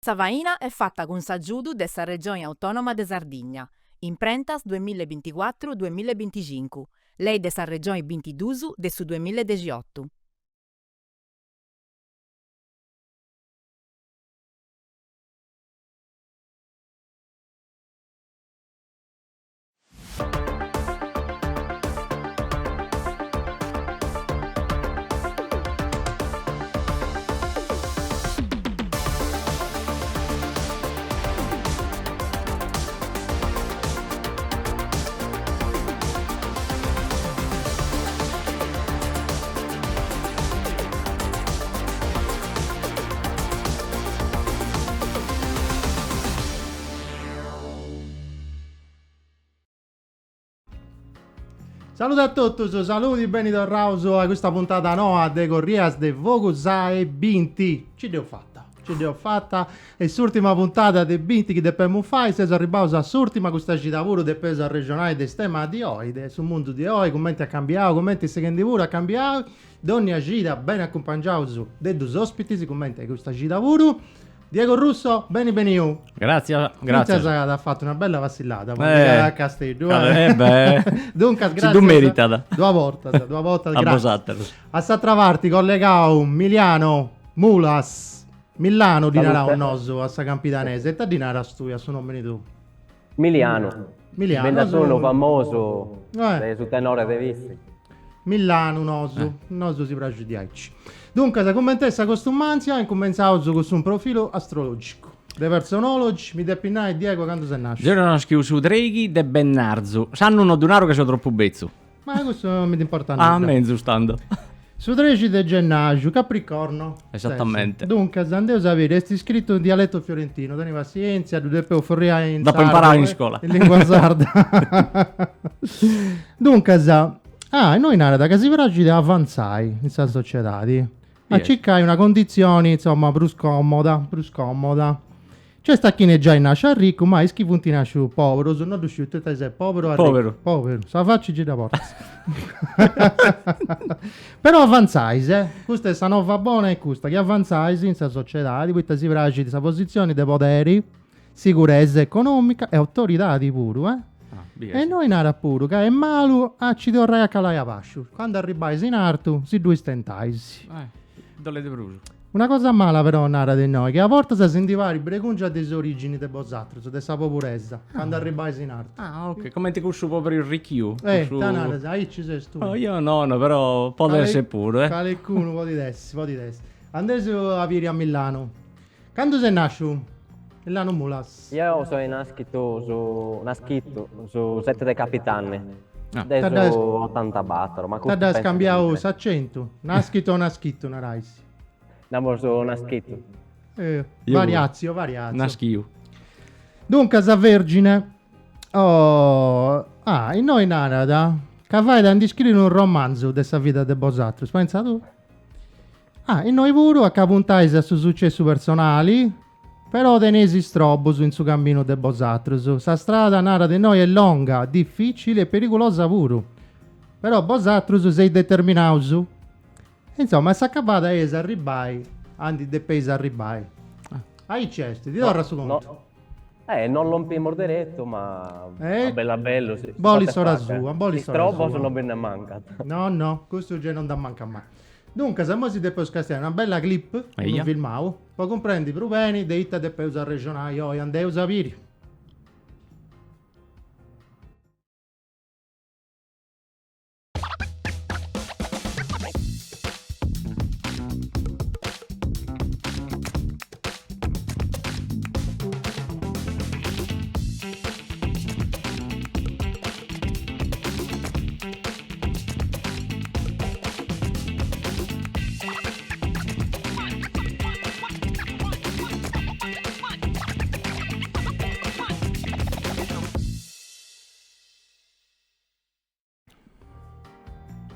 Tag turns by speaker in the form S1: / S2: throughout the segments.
S1: Savaina è fatta con s'aggiudu dessa Regione Autonoma de Sardigna, in prentas 2024-2025, lei dessa Regione 22 de su 2018.
S2: Saluto a tutti, saluti bene dal Rauso a questa puntata nuova de Corrias de Vogusa e Binti. Ci devo fatta. E l'ultima puntata de Binti che dobbiamo fare, se arriviamo all'ultima questa gita pure del peso regionale del tema di oggi, sul mondo di oggi, commenti a cambiare, commenti secondi pure a cambiare, donne a gita ben accompagnato dei due ospiti, si commenta questa gita pure. Diego Russo, bene io.
S3: Grazie.
S2: Ha fatto una bella vacillata a Castello. Dunque, grazie.
S3: Tu merita.
S2: Due volte, grazie. A Satravarti collegato Milano Mulas. Milano dinara un noso a Sa Campidanese. E te dinara studia su nome tu.
S4: Milano. Ben sono famoso su tenore de visti.
S2: Milano noso si pregiudiarci. Dunque, se commentessa costumanzia, incominciamo con un profilo astrologico. De personologi, mi deppinai Diego quando si nasce.
S3: Io non scrivo su Dreghi de Bennarzo. Sanno uno denaro che c'è troppo bezzo.
S2: Ma questo non mi importa
S3: niente. Ah, mezzo stando.
S2: Su 13 di gennaio, Capricorno.
S3: Esattamente.
S2: Dunque, se andiamo a sapere, è scritto in dialetto fiorentino, teneva pazienza, dopo forria in
S3: dopo imparare in scuola.
S2: In lingua sarda. Dunque, noi narada che si fragile avanzai in questa società. Ma cercai una condizione, insomma, più scomoda. C'è sta chi ne già nasce ricco, ma chi punti nasce povero, sono riuscito a essere povero. Sa facci gira porta. Però avanzai, questa è sta nuova buona e questa, che avanzai in questa società, di questa si fragile, di questa posizione di poteri, sicurezza economica e autorità di pure, E noi nara pure, che è malo, ci dovrei a calare a pascio. Quando arrivai in arto, si due stentaisi. Una cosa mala però nara di noi, che a volte si sentiva il precongia delle origini dei bozzatros, della poverezza, quando arrivai in arto.
S3: Ah, ok, come ti conosco proprio il ricchio.
S2: Nara, ci sei tu.
S3: Io no, però può essere pure,
S2: Qualcuno può di dessi. Andiamo a vivere a Milano. Quando sei nasciuto? Milano Mulas.
S4: Io sono nascito su 7 dei Capitanni. Adesso 84, ma
S2: questo da scambiamo l'accento. Nascito, naraisi.
S4: No, sono nascito.
S2: Variazio.
S3: Naschio.
S2: Dunque, sa vergine. In noi narada. Che vai da descrivere un romanzo della vita di Bosatros. Pensa tu? In noi pure a puntai su successi personali. Però tenesi strobo in suo cammino de Bosatros. Sa strada nara di noi è lunga, difficile e pericolosa pure. Però Bosatros sei determinato. Insomma, sa capata es arribai, andi de paese arribai. Hai cesti, ti do il conto.
S4: Non l'ho morderetto, ma bello. Sì.
S2: Boli sora sua,
S4: strobo sono ben mancato.
S2: No, questo già non da manca mai. Dunque, se si deve scassare una bella clip, un filmao, poi comprendi più bene, dei te deve usare regionale, io andai a usare.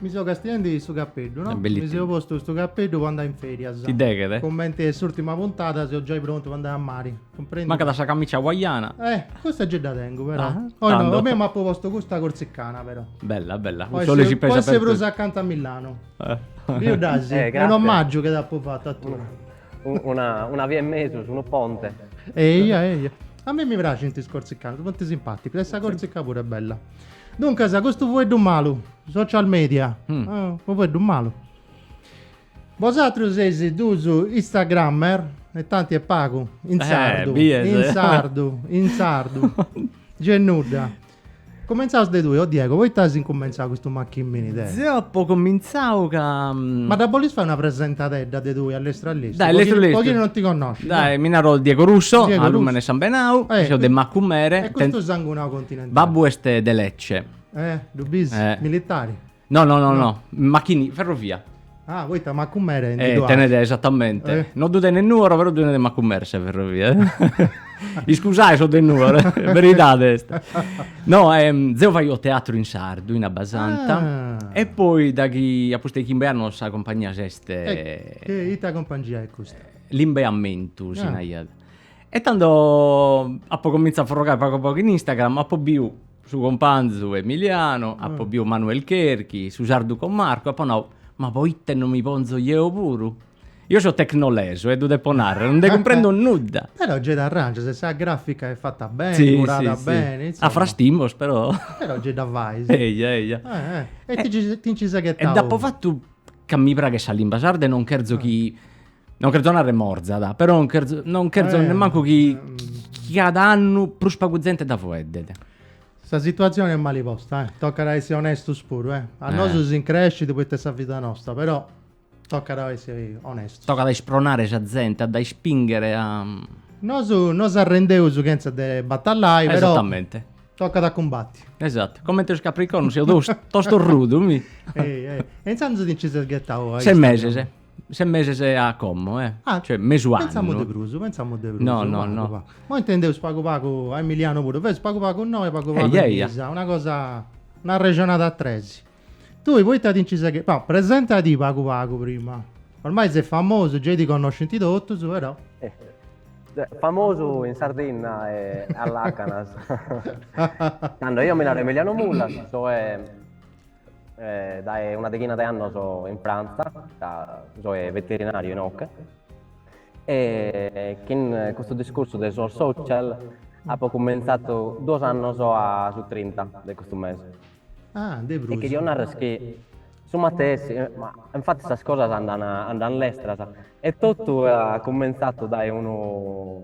S2: Mi sono castigliando su cappello, no? Mi sono posto sto cappello quando andai in feria.
S3: Ti decade?
S2: Commenti l'ultima puntata se ho già pronto quando andai a mare. Comprendi?
S3: Manca da sta camicia hawaiana.
S2: Questa già da tengo però. A me mi ha proposto questa corsicana però.
S3: Bella.
S2: Poi si preso accanto a Milano. Io Dasi, è un omaggio che ti ha fatto a tu.
S4: una via in mezzo, su un ponte.
S2: Eia. A me mi piace questi scorsicani, sono molto simpatici. Questa corsica pure è bella. Dunque, sa, questo vuoi un malo, social media. Vuoi un malo. Vosotros siete d'uso Instagrammer e tanti è pago in sardo, in sardo. Genuda. Cominciamo dai due, Diego, voi stai incominciando questo macchinini te.
S3: Zoppo cominciavo che...
S2: Ma da Bolis fai una presentadella dei due all'estralista?
S3: Dai, all'estralista.
S2: Pochi non ti conosci.
S3: Dai, mi narò Diego Russo,
S2: Diego
S3: alumne
S2: Russo.
S3: Sambenau, sono de Maccumere.
S2: E questo sanguinao continentale.
S3: Babbo este de Lecce.
S2: Dubis, militari.
S3: No, macchini, ferrovia.
S2: Ah, voi sta Maccumere individuale.
S3: Tenete esattamente. Non dute nel nuoro, però dute nel Maccumere se ferrovia. Scusate, sono del nuoro, verità questa. No, zio fai io teatro in sardo, in Abbasanta. E poi da chi apposta chi inverno sa compagnia seste.
S2: Che ita compagnia è questa?
S3: L'imbeamento, sinaiad. E tanto a poco comincia a forrogare poco in Instagram, a po' più su Companzu Emiliano, a po' più Manuel Cherchi, su Sardu con Marco, e poi no, ma poi te non mi ponzo io pure. Io sono tecnoleso e devo ponare, non ne comprendo nulla.
S2: Però c'è da arrangia, se sa grafica è fatta bene, curata bene.
S3: A frastimos però.
S2: Però c'è da vai.
S3: Eia.
S2: E ti ci sa che
S3: e dopo fatto che mi pare che sa l'imbasarde non kerzo chi... Non kerzo una remorza, però non kerzo nemmeno chi ad anno più spaguzente da fuedde.
S2: Questa situazione è maliposta, tocca essere onesto pure, A noi si incresce dopo questa vita nostra, però tocca essere onesto.
S3: Tocca da spronare la gente, da spingere a...
S2: Non si arrendeu su che de battallai, però
S3: Esattamente.
S2: tocca da combattere.
S3: Esatto, come te Capricorno, sei tosto rudo, mi.
S2: E in senso di ci si sghettavo.
S3: 6 mesi, 6 mesi a Como, cioè mesuano.
S2: Pensiamo de Bruso.
S3: No.
S2: Ma intendevo Spago a Emiliano pure, vedi Spago noi, Spago a Pisa, una regionata a Tresi. Tu poi ti incisa che... No, presenta di Pago prima. Ormai sei famoso, già ti conosci tutto, però...
S4: Famoso in Sardegna e all'Acanas. Quando io mi ero Emiliano Mulla, da una decina di anni sono in Francia, sono veterinario in Oc. E in questo discorso dei social ho cominciato 2 anni su 30 di questo mese.
S2: De Bruso.
S4: E che io narro che insomma ma infatti queste cose andano all'estero. E tutto ha cominciato da un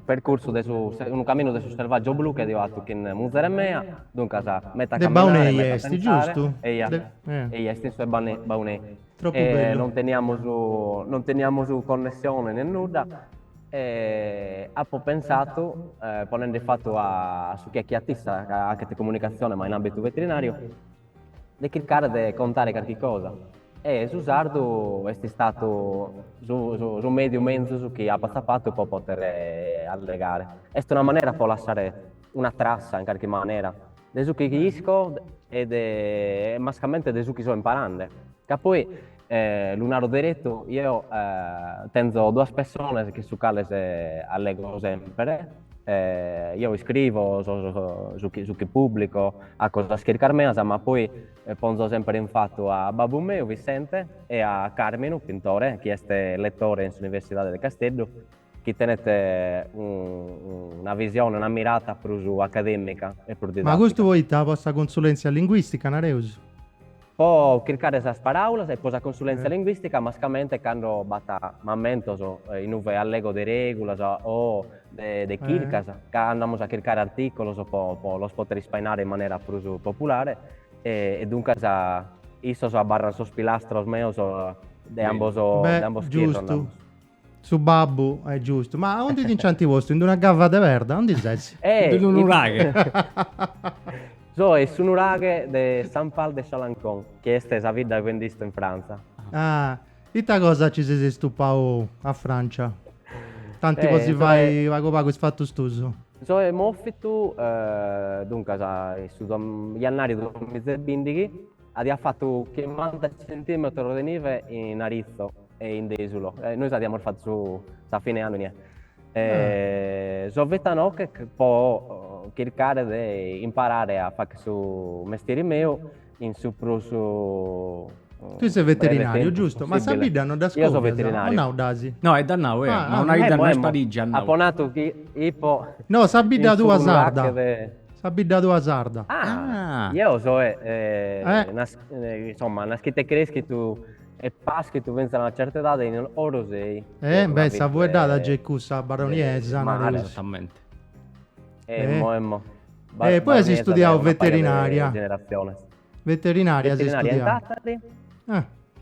S4: percorso un cammino del selvaggio blu che è arrivato in Museremea, dunque metta a camminare, metta a pensare,
S2: giusto?
S4: E stesso è Baunei.
S2: Troppo bello.
S4: Non teniamo su connessione né nulla. E ho pensato, ponendo il fatto su chi è chiattista anche di comunicazione ma in ambito veterinario, di cercare di contare qualche cosa. E su sardo è stato su medio mezzo su chi ha passato e può poter allegare. È una maniera per lasciare una traccia in qualche maniera di su chi isco e mascalmente di su chi sto imparando. Che poi l'unaro diretto io tengo 2 persone che su quale allego sempre. Io scrivo su chi pubblico a cosa scrivere, ma poi pongo sempre in fatto a Babbo mio Vicente e a Carmine, pittore, che è lettore all'Università del Castello, che tenete una visione, una mirata più accademica e più didattica.
S2: Ma questo vuoi la vostra consulenza linguistica, Nareus?
S4: Può cercare queste parole e poi la consulenza linguistica, ma scamente quando batta momento in uve allego di regole o di chircas, che andiamo a cercare articoli per lo poter rispainare in maniera più popolare e dunque isso barra sos pilastros meus de ambos
S2: giusto. Su Babbo è giusto. Ma onde ti incianti vostri? In una gavva de verda? Onde sei?
S3: In un uraghe.
S4: È un uraghe di San Pal de Chalancon, che è la vita che ho visto in Francia.
S2: Ita cosa ci sei stupato a Francia? Tanti così vai pago fatto stuso.
S4: È molto, dunque, su Iannari 2020 ha fatto 50 cm di neve in Arizzo e in Desulo. Noi abbiamo fatto su fine anno. Vetano che può cercare di imparare a fare su mestiere mio in su
S2: Tu sei veterinario,
S4: breve tempo
S2: giusto? Ma
S4: possibile.
S2: Sabida non da
S4: Io sono
S2: Scopia,
S4: veterinario.
S2: no, Dasi.
S3: No, è da Nau,
S2: Ah,
S3: ma una ida non è spariggia.
S4: Apponato chi ipo.
S2: No, Sabida tua sarda.
S4: Sarda.
S2: Sabida tua sarda.
S3: Ah.
S4: Io so, insomma, una schitta cresci tu e paschi tu pensi a una certa età in oro sei.
S2: Beh, sa vuoi data Geccussa baroniesa.
S4: mare.
S3: Esattamente.
S4: Mo.
S2: Poi si studiavo veterinaria.
S4: Generazione.
S2: Veterinaria si
S4: Veterinaria in
S2: studiava.
S4: Tattari.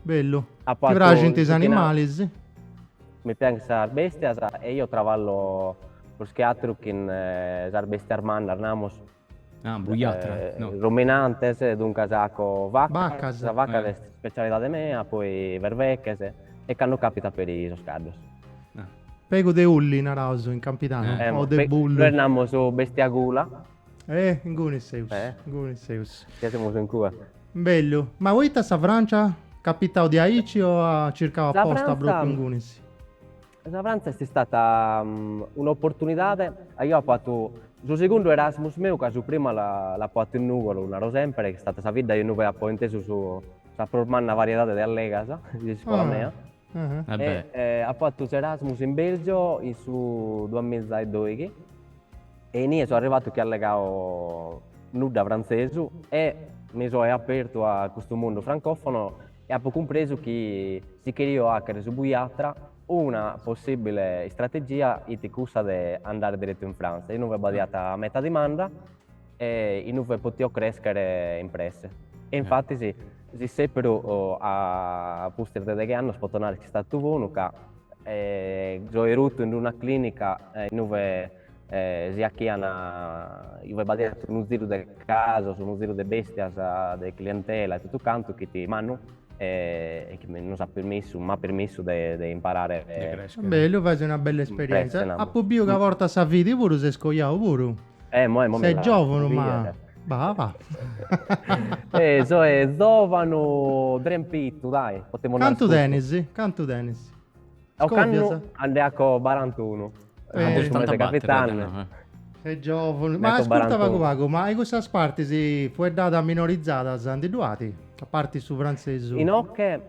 S2: Bello.
S4: Ha
S2: Ti
S4: fatto
S2: piacciono i
S4: tutti
S2: animali, sì?
S4: Mi piace la bestia e io travallo lo schiattro in la bestia armanda, arnamos.
S3: Buiatra. No.
S4: Ruminantes, dunque sacco
S2: Vaccas.
S4: la vacca è specialità di mea, poi vervecches e che hanno capita per i soscardos.
S2: Pego de Ulli, Narauso, in Campitano. O de Bullo.
S4: Noi andiamo su bestia gula,
S2: In Guniseus.
S4: siamo in Cuba.
S2: Bello. Ma voi a Francia? Capitao di Aici o a circa
S4: La
S2: apposta
S4: Francia-
S2: proprio in Gunis?
S4: La Francia è stata un'opportunità. Io ho fatto il secondo Erasmus mio, che su prima l'ha fatto in Nugolo, una sempre, che è stata sa vita, io non avevo inteso su formare una varietà di allegasa di scuola mia.
S3: Vabbè.
S4: E ha fatto Erasmus in Belgio su 2002 e lì sono arrivato che allegavo nuda francese e mi sono aperto a questo mondo francofono e ho compreso che se io hacker su Buiatra una possibile strategia è di andare diretto in Francia. Io non avevo badiato a metà domanda e io non potevo crescere in presse. E infatti si seppero a postare di che anno spottonare che è stato buono che sono ero in una clinica dove si acchiana io avevo badiato uno giro del caso, uno giro di bestia, di clientela e tutto quanto che ti manno e che non mi ha permesso di imparare.
S2: Bello, fai una bella esperienza.
S4: Impressionante.
S2: A Pubio che a volta sa vidi pure se scogliavo pure. Sei giovane, ma... Va.
S4: Sono giovane, drempito, dai.
S2: Canto tennis.
S4: Ho canno andiamo a 41.
S3: Tanta
S4: capitano.
S2: Sei giovane. Ma ascolta Vago, ma in questa parte si fu data minorizzata sandiduati, a parte su francese.
S4: In ocche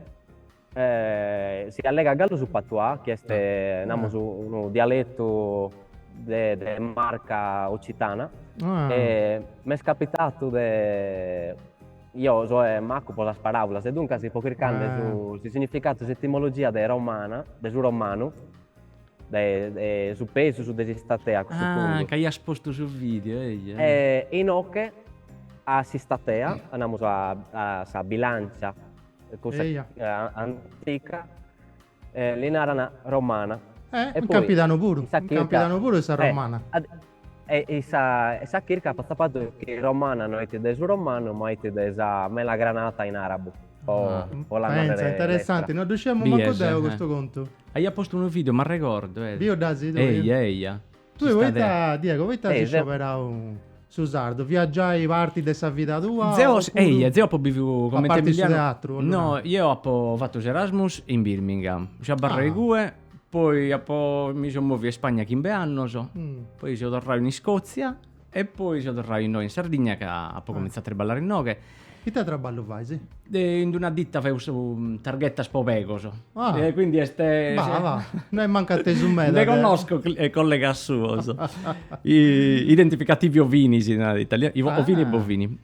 S4: si allega a gallo su patois, che è su un dialetto di marca occitana. E mi è capitato io so manco per le parole, e dunque si può cercare sul significato, sull'etimologia del romano, su peso, su desistate a questo punto.
S3: Che hai esposto sul video.
S4: In ocche a Sistatea, andiamo a bilancia, cosa antica, l'inarana romana.
S2: Il capitano pure. Il capitano pure sa romana.
S4: E sa kirka ha fatto che romana non è del romano, ma è della mela granata in arabo.
S2: Pensa, interessante, non riusciamo manco a questo conto.
S3: Hai posto un video, ma ricordo.
S2: Io da sì,
S3: Eia.
S2: Tu vuoi Diego, vuoi si scioperare su sardo, viaggiai parti della vita tua?
S3: Zio ho vivuto come
S2: a parte su
S3: Emiliano.
S2: teatro?
S3: No, io ho fatto Erasmus in Birmingham, a Barregue, poi mi sono mosso in Spagna 15 anni, poi sono tornato in Scozia e poi sono tornato in Sardegna che ho cominciato a ballare in Noghe.
S2: Che te traballo fai, sì?
S3: In una ditta fai un targhetta spopegoso. Quindi
S2: va. Noi manca a te su me.
S3: Ne conosco collega suo. Identificativi ovini, in italiano. Ovini e bovini.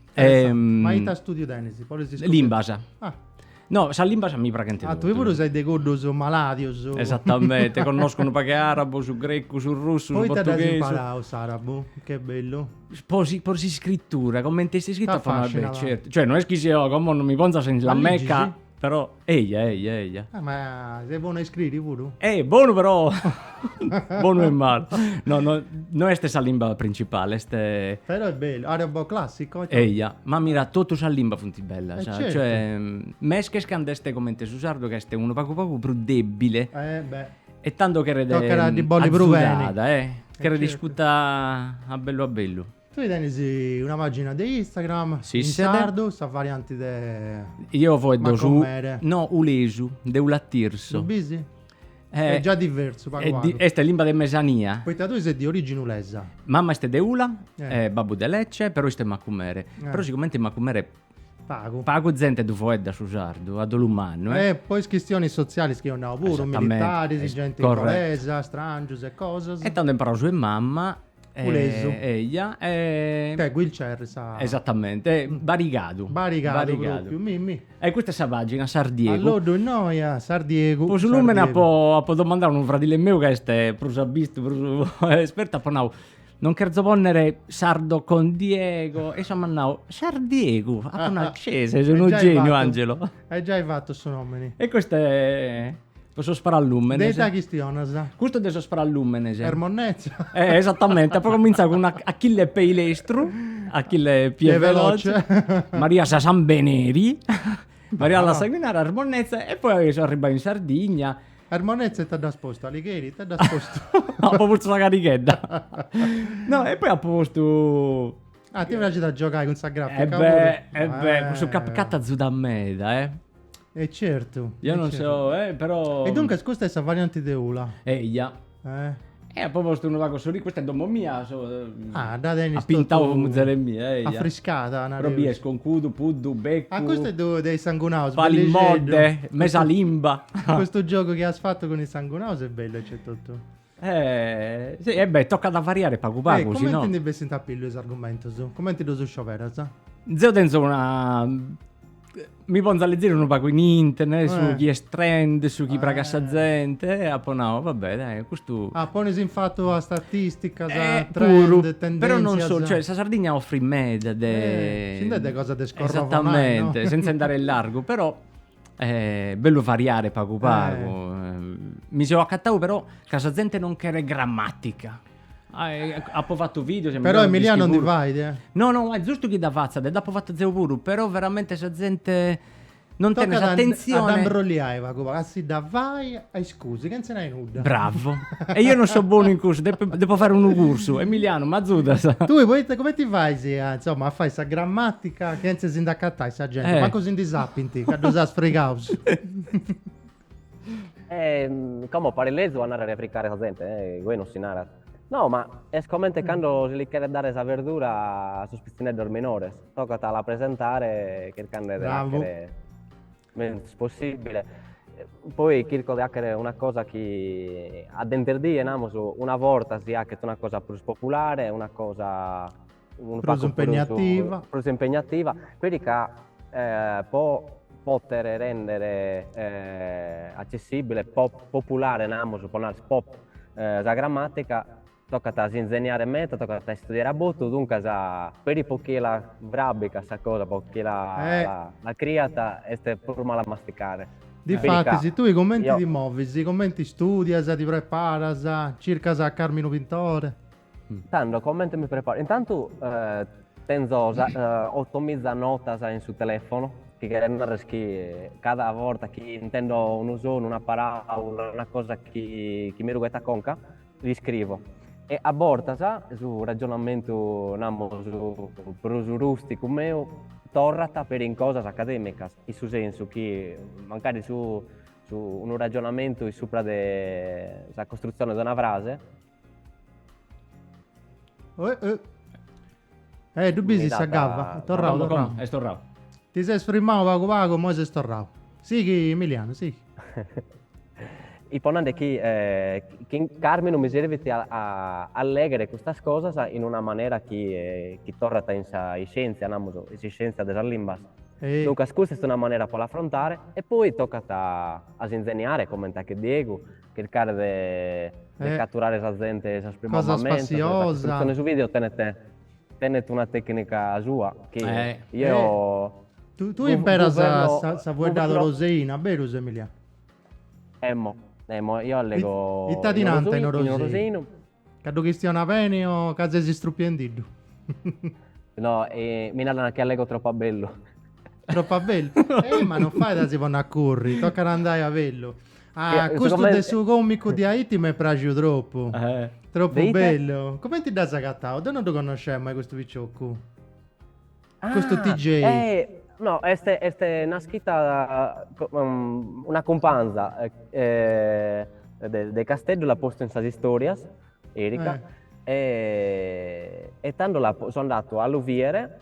S2: Ma ita studio tenisi?
S3: Limbasa. No, sa limbasa mi praticamente.
S2: Tu pure sei de godo su maladio.
S3: Esattamente, conoscono paghe arabo, su greco, su russo, su portoghese.
S2: Poi te imparare arabo, che bello.
S3: Posi scrittura, commenti scritto fanno certo. Cioè non è che sia come non mi pensa senza la mecca, però eia.
S2: Ma sei buono a scrivere pure?
S3: Buono però. Buono e male. No, non è stessa lingua principale,
S2: però è bello, arabo classico.
S3: Eia, ma mira, tutto sa lingua funti bella,
S2: certo.
S3: Cioè mesche scandeste commenti su sardo che è uno poco più debile. E tanto che
S2: era di bolli proveni.
S3: Che era discuta a bello.
S2: Tu hai una pagina di Instagram,
S3: sì,
S2: in sardo, sta variante di...
S3: Io vedo su... No, Ulesu, de Ulattirso.
S2: Busy? È già diverso,
S3: questa è l'imba di Mesania.
S2: Poi tu sei di origine ulesa.
S3: Mamma è de Ula, babbo de Lecce, però è macumere. Però sicuramente macumere Pago gente du foedda su sardu, a dolumanno, eh.
S2: E poi questioni sociali che io pure,
S3: Esattamente,
S2: militari, gente
S3: corretto.
S2: inglese, strangi e cose.
S3: E tanto imparò sua mamma,
S2: Ulesu.
S3: ella,
S2: Che wheelchair, sa.
S3: esattamente, barigado.
S2: Barigado proprio, Mimmi.
S3: E questa è sa pagina, Sardiego.
S2: Allora, noi a Sardiego.
S3: Poi su lume a po' domandare un fratello mio che è prusabisto, esperto, poi non cherzo ponnere sardo con Diego, e siamo andati, Sardiego, a una scese, sei un genio, Angelo.
S2: Hai già fatto il suo nome.
S3: E questo è... Posso sparare all'umene.
S2: Detta Chistionasa.
S3: Questo adesso sparare all'umene.
S2: Ermonnezza.
S3: Esattamente, poi comincia con Achille Peilestro, Achille Pie Veloce, Maria Sasambeneri, Maria la Sanguinara, Armonnezza, e poi sono arrivato in Sardegna.
S2: Ermonnezza ti ha da sposto, Alighieri ti ha da sposto.
S3: Ha posto la carichetta. No, e poi ha posto...
S2: Ah, ti piace da giocare con sta grafica?
S3: Su CapCut Zudammeda,
S2: certo.
S3: Io non
S2: certo.
S3: so, però...
S2: E dunque, questa è la variante di Ula.
S3: Eia.
S2: Eh?
S3: E poi posto una cosa lì, questa è domo mia.
S2: Da Denis.
S3: Ha pintato come zere mie,
S2: affrescata.
S3: Robies con cudu, puddu, beccu.
S2: Ah, questo è dei Sangunaus.
S3: Palimodde, mesalimba.
S2: Questo gioco che hai fatto con i Sangunaus è bello, c'è tutto.
S3: Sì, e beh, tocca da variare pago pago,
S2: come
S3: no?
S2: ti devi sentire questo argomento? Come ti devi sciopera?
S3: Zio tenzo una... Mi pongo a leggere un pago in internet su chi è trend, su chi pragassa gente, e poi no, vabbè, dai, questo...
S2: Ah, poi si fatto a statistica,
S3: pure,
S2: trend, tendenze.
S3: però non so, cioè, la Sardegna offre in media
S2: de cose de scorrofonai,
S3: esattamente,
S2: no?
S3: senza andare in largo, però bello variare pago pago. Mi sono accattato però che la gente non chiede grammatica. Ha fatto video,
S2: però Emiliano non ti vai,
S3: No, è giusto che da fazza, dopo fatto zero pure, però veramente la gente non
S2: tocca
S3: tiene attenzione.
S2: Ad ambrogliare, si da vai, ai scusi, che non se ne hai nuda.
S3: Bravo. E io non so buono in corso, devo fare un corso. Emiliano, mazzuda.
S2: Tu come ti vai, insomma, a fare questa grammatica che non si indaccatai sta gente, ma così in disappinti, che non sa sfregaus.
S4: Come parelezzo andare a replicare la gente, voi non si narra. No, ma è scommente quando si li chiede dare esa verdura a sospittinedor minores. Tocca a presentare cercando di essere meno possibile. Poi cerco di essere una cosa che a denterdì una volta si ha che una cosa più popolare, una cosa più impegnativa, quindi che può poter rendere accessibile, popolare, pop la grammatica. Tocca a insegnare meta, tocca a studiare a botto, dunque per pochi la brabica sta cosa, perché la criata è pur male a masticare.
S2: Difatti, se tu i commenti ti muovi, i commenti studia, ti prepara, circa a Carmine Pintore.
S4: Tanto, commenti mi preparo. Intanto tengo ottomizza nota in su telefono, che cada volta che intendo un uso, una parola, una cosa che mi rugetta conca, li scrivo. E a borta, su ragionamento su rustico mio, torrata per in cose accademiche, in su senso che magari su un ragionamento sopra la costruzione di una frase.
S2: Tu bisi si aggava, torrao.
S3: È storrao.
S2: Ti sei esprimato vago, mo sei storrao. Sì, che Emiliano, sì.
S4: I ponande che Carmine mi serve a leggere questa cosa in una maniera che torna in scienza, scienza della lingua. Dunque, questa è una maniera per affrontare e poi tocca a insegnare, come anche Diego, cercare di catturare la gente, la prima momento, su video tenete una tecnica sua che io...
S2: Tu impara sa guarda roseina, vero Emiliano?
S4: Io allego
S2: il tadinante in rosino. Cado che stiano bene o case si struppiendido?
S4: No, mi danno che allego troppo bello.
S2: Troppo bello? Ma non fai da si vanno a corri, tocca andare a bello. Questo del suo comico di Haiti mi è piaciuto troppo. Troppo bello. Come ti dà sagattao? Dove non lo conosciamo questo picciocco? Questo TJ.
S4: No, è una scritta, una companza del castello, l'ha posto in sas storias, Erika, e tanto sono andato all'Uviere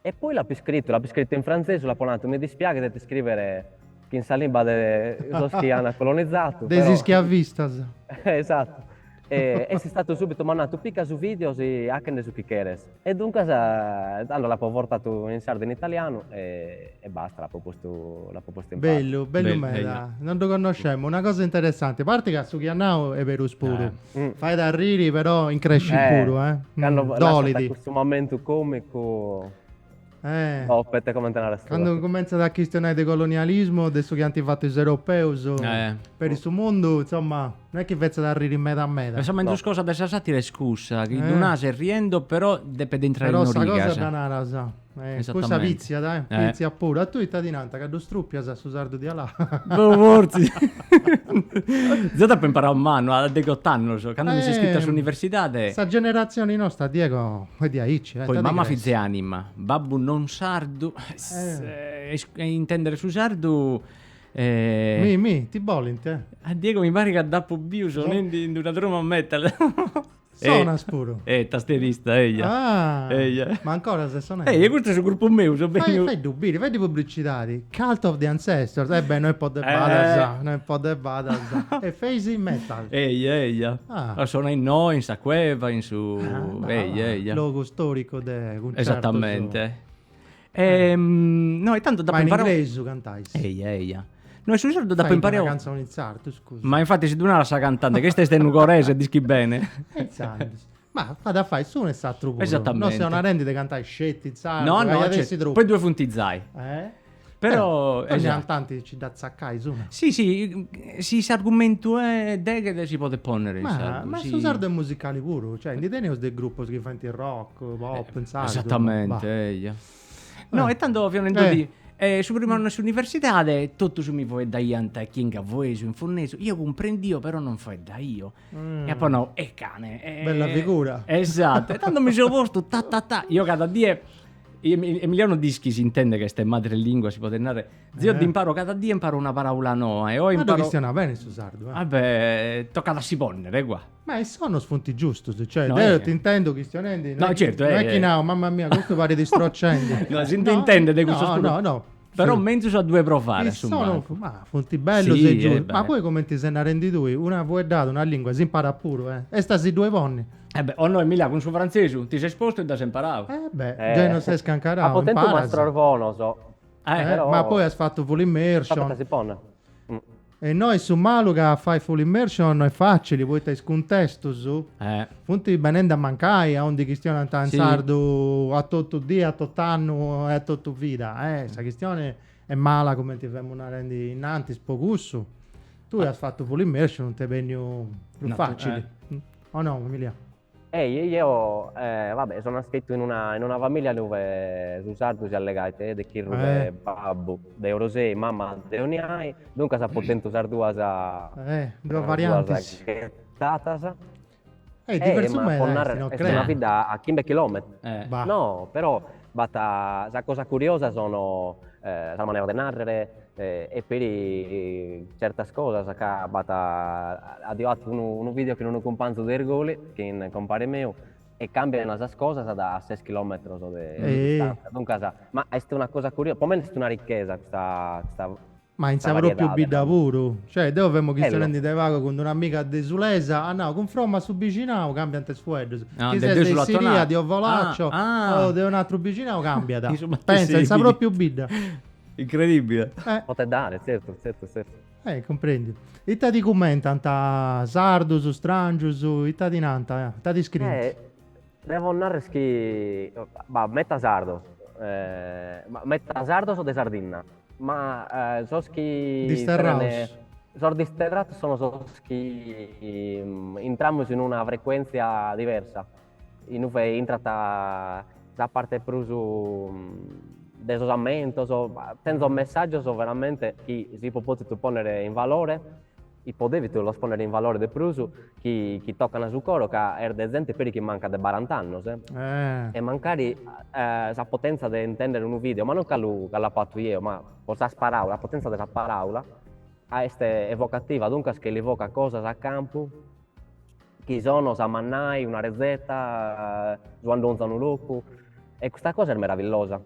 S4: E poi l'ha più scritto in francese, l'ha parlato, mi dispiace di scrivere che in Salimba che hanno colonizzato.
S2: Dei
S4: però-
S2: schiavistas.
S4: Esatto. E si è stato subito mandato picca su video anche su Chicheres. E dunque l'ha portato in sardo in italiano e basta, l'ha proposto in
S2: Bello, bello
S3: Bello,
S2: meda. Non lo conosciamo. Una cosa interessante. A parte che a Suchiannao è vero puro.
S4: parte.
S2: Fai da riri, però in cresci puro, eh.
S4: Che hanno lasciato
S2: Dolidi.
S4: questo momento comico.
S2: Oh,
S4: Aspetta commentare la storia.
S2: quando comincia da questionare del colonialismo, adesso che hanno fatto i europei, per il suo mondo, insomma, non è che vezza da riri meda a meda.
S3: Insomma, in due cose adesso satira è scusa, che non ha se riendo, però deve entrare
S2: Però
S3: in
S2: sta cosa
S3: origa.
S2: da una rasa. Questa
S3: Esattamente.
S2: vizia, dai, vizia pure. A tu italianata, che do struppia su sardo di là.
S3: Forzi. Zeta per imparare un mano, a degottano, so. Quando mi sono iscritto all'università,
S2: Sta generazione nostra, Diego, è di Aici.
S3: poi mamma fizze anima, babbo non sardo, intendere su sardo.
S2: Ti bolin, te.
S3: A Diego mi pare che da più sono in una Roma metal.
S2: Sono spuro.
S3: Tasterista, eia.
S2: Ah,
S3: Eia.
S2: ma ancora se sono.
S3: Questo è il gruppo mio, so bene.
S2: Fai dubbi, fai di pubblicità. Cult of the Ancestors. Beh, noi po' de badaza. E Phasing Metal.
S3: Eia.
S2: Ah.
S3: Sono in noi, in Sacueva, in su. Eia.
S2: Logo storico del concerto.
S3: Esattamente. No, e tanto da
S2: Ma in
S3: imparare.
S2: inglese cantai.
S3: Eia. No, su sardo da
S2: Fai una
S3: imparare.
S2: canzone in sardo, scusa.
S3: Ma infatti se tu non la sa cantante, che stai in ungorese, dischi bene.
S2: Ma fa da fare, su ne sa troppo.
S3: Esattamente.
S2: No, se una rendi di cantare scetti, sardo.
S3: No,
S2: adesso
S3: cioè, poi due funtizai. Però
S2: ne
S3: esatto.
S2: hanno tanti ci da zaccai su.
S3: Sì, si argomento è che si può ponere.
S2: Ma
S3: sì.
S2: su sardo è musicali pure, cioè, in Italia del gruppo che fanno il rock, pop, in sardo.
S3: Esattamente, eia. No, e tanto ovviamente di su prima università tutto su mi vuoi da ianta chi a voi su in forneso io comprendio però non fai da io e poi no cane
S2: Bella figura.
S3: Esatto e tanto mi sono posto io cada die Emiliano Dischi si intende che sta in madrelingua si può tenere zio imparo cada dia imparo una parola nuova e ho
S2: Ma
S3: imparo
S2: cristiana bene su sardo.
S3: vabbè tocca da si ponnere qua
S2: Ma sono spunti giusti, cioè,
S3: No,
S2: ti intendo cristianendi.
S3: No, certo,
S2: non è che no, mamma mia, questo pare di stroccendi.
S3: No, si intende di questo
S2: no.
S3: però
S2: Sì.
S3: mezzo a due provare
S2: Sono, ma fonti bello
S3: Sì,
S2: sei giusto.
S3: beh.
S2: Ma poi come ti se ne rendi tu? Una vuoi dare una lingua, si impara pure, E stasi due vonni.
S3: o no Emilia con suo francese ti sei esposto e da imparato
S2: Già non sei scancarato.
S4: A potente un mastrorvono, so. però-
S2: Ma poi hai fatto full immersion.
S4: Aspetta, si pone.
S2: E noi su Maluga fai full immersion è facile, vuoi te contesto su. Punti benendo a mancai, a onde questione tan
S3: Sì.
S2: sardo a tutto dia, a tutto anno e a tutto vita. Questa questione è mala come ti fai una rendi innanti spogusso. Tu hai fatto full immersion, non ti vengono più
S3: No,
S2: facili. O no, Emilia?
S4: Io vabbè, sono iscritto in una famiglia dove su sardo si allegate di chi babbo, de Rosé, mamma de Oniai, dunque sa potente sardo sa
S2: Due varianti.
S4: Tatasa.
S2: Diverso
S4: ma
S2: me,
S4: con
S2: no,
S4: una
S2: credo.
S4: vita a 15 chilometri.
S2: Bah.
S4: No, però la cosa curiosa sono la maniera di narrare e per certe cose che ha arrivato un video che non ho companzo del gole che in compare mio e cambia una cosa da 6 km di distanza. Dunque, ma è una cosa curiosa, per me è una ricchezza questa
S2: Ma in saprò più bida pure. Cioè, dove abbiamo questione di vago con un'amica di Sulesa. No, con fromma su vicino cambia te sfuodo. Chi sei di Siria, di Ovolaccio, o di un altro vicino cambia. Pensa, in saprò più bida.
S3: Incredibile.
S4: Potete dare, certo.
S2: Comprendi. E ti commentano ta sardo su strangio su italianata, ti scrivi.
S4: Devo andare metà sardo. Metà sardo sono di Sardegna. Ma so che sono disterrato sono che entriamo in una frequenza diversa in cui entra da parte pruso desosamento senza un messaggio veramente che si può ponere in valore e potevi tu lo ponere in valore del pruso che toccano su coro che è esempio per chi manca di 40 anni e magari la potenza di intendere un video ma non che l'ha fatto io ma la potenza della parola è evocativa dunque che evoca cose a campo che sono sa mannai una rosetta quando un loco E questa cosa è meravigliosa.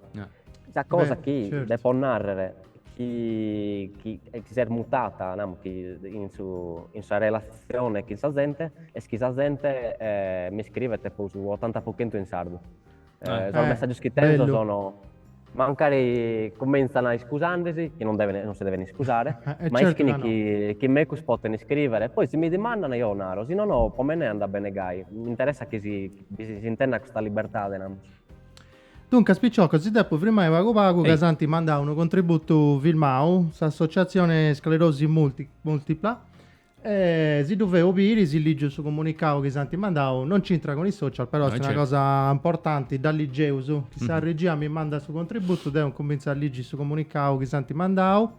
S4: Questa cosa che
S2: certo.
S4: può narrare chi si è mutata, no? In sua relazione con la gente, e che la gente mi scrive tipo su 80% in sardo. Sono messaggi che
S2: bello.
S4: sono magari cominciano a scusandosi, che non si devono scusare, ma
S2: certo,
S4: iscrivono che me possono scrivere. Poi se mi domandano io naro, se no, per me ne anda bene gai. Mi interessa che si intenda questa libertà.
S2: Dunque, spicciocco, si dopo prima di pago, che Santi manda un contributo filmao, l'associazione sclerosi multipla, si doveva opire, si legge su comunicato che Santi mandao, non c'entra con i social, però è una cosa importante, dall'Igeuso, chissà regia mi manda su contributo, devo cominciare a leggere su comunicato che Santi mandao.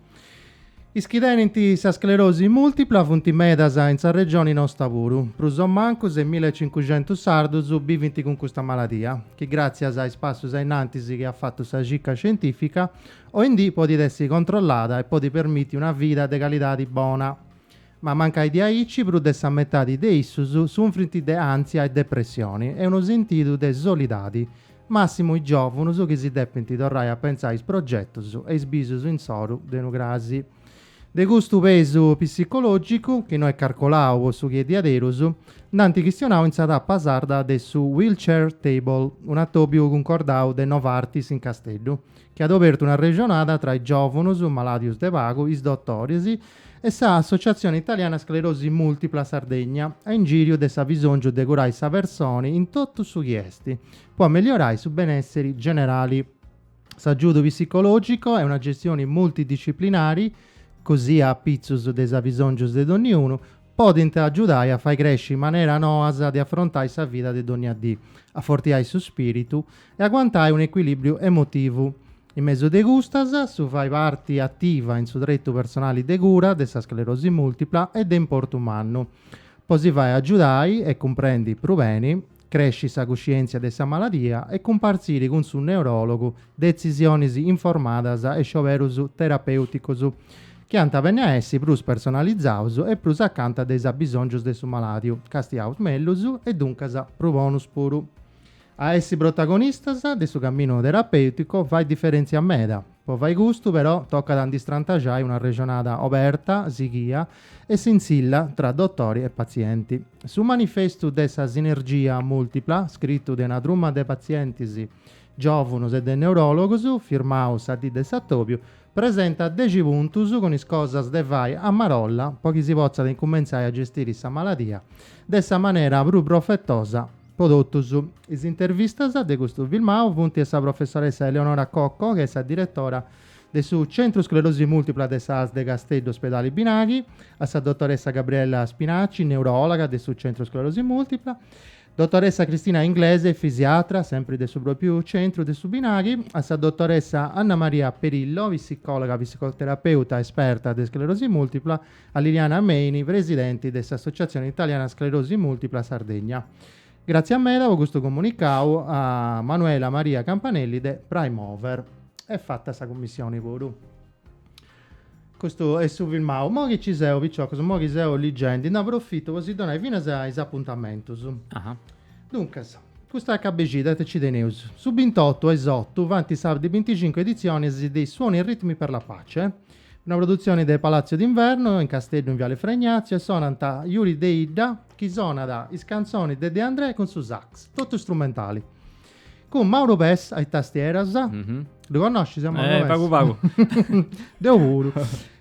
S2: Ischidenti sa sclerosi multipla funti medasa in sa regione non stavuru. Pruson mancus e 1500 sardus biventi con questa malattia, che grazie ai spassus ai nantisi che ha fatto sa gicca scientifica, oggi può essere controllata e può permettere una vita di qualità di buona. Ma manca di aici, prudessa a metà di issus, soffrinti di ansia e depressioni, e uno sentito di solidati. Massimo i giovani che si deppenti tornare a pensare ai progetti e sbisus in soru denograsi. De gusto peso psicologico, che non è calcolato su chiedi aderus, nanti questionavo in stata passarda de su wheelchair table, un attopio concordato de Novartis in Castello, che ha aperto una regionata tra i giovani malatius de vago, is dottorisi, e sa Associazione Italiana Sclerosi Multipla Sardegna, a in giro de sa bisogno de curare sa persone in tutto su chiesti, può migliorare su benesseri generali. S'aggiudo psicologico è una gestione multidisciplinare, così a pizzus des bisognos de ognuno, potente aiutare a far crescere in maniera noasa di affrontare sa vita di ogni dì, a fortiare il suo spirito e a guantare un equilibrio emotivo. In mezzo de gustas, su fai parte attiva in su dritto personale de cura, de sa sclerosi multipla e de importo umano. Poi si vai a aiutare e comprendi i problemi, cresci sa coscienza de sa malattia e comparsiri con su neurologo decisioni informadas e scioverus terapeuticos, che anta venne a essi plus personalizzaus e plus accanto a dei bisognos de su maladio, castiaus mellus e duncas pro bonus puru. A essi protagonistas de su cammino terapeutico vai differenzia meda, poi vai gusto però tocca da distrantagiare una regionata aperta, sighia e sinsilla tra dottori e pazienti. Su manifesto dessa sinergia multipla, scritto de una drumma de pazientisi giovunus e de neurologus, firmaus a di de Sattopio, presenta 10 puntus con is cosas de vai a marolla, pochi si pozza de incominciare a gestire sa maladia, dessa maniera bru profettosa, prodottus. Is intervistas de questo filmao punti a sa professoressa Eleonora Cocco, che è sa direttora del su Centro Sclerosi Multipla de SAS de Castello Ospedali Binaghi, a sa dottoressa Gabriella Spinacci, neurologa del su Centro Sclerosi Multipla, dottoressa Cristina Inglese, fisiatra, sempre del suo proprio centro del Subinaghi, a sa dottoressa Anna Maria Perillo, psicologa, psicoterapeuta, esperta di sclerosi multipla, a Liliana Meini, presidente dell'Associazione Italiana Sclerosi Multipla Sardegna. Grazie a me, da questo comunicao a Manuela Maria Campanelli de Prime Over. È fatta questa commissione pure. Questo è su filmao. Mo che ci sei, picciocco, mo che sei leggendo, ne approfitto così donai fino ai appuntamenti. Dunque, questa è KBG, te ci dei news. Su 28 esotto, vanti sabato 25 edizioni dei Suoni e Ritmi per la Pace. Una produzione del Palazzo d'Inverno in Castello in Viale Fregnazio e sonanta Yuri Deida, che suona da iscanzoni de André con su sax, tutto strumentali. Con Mauro Bess ai tastieras. Lo conosci?
S3: Pagu.
S2: Deo puro.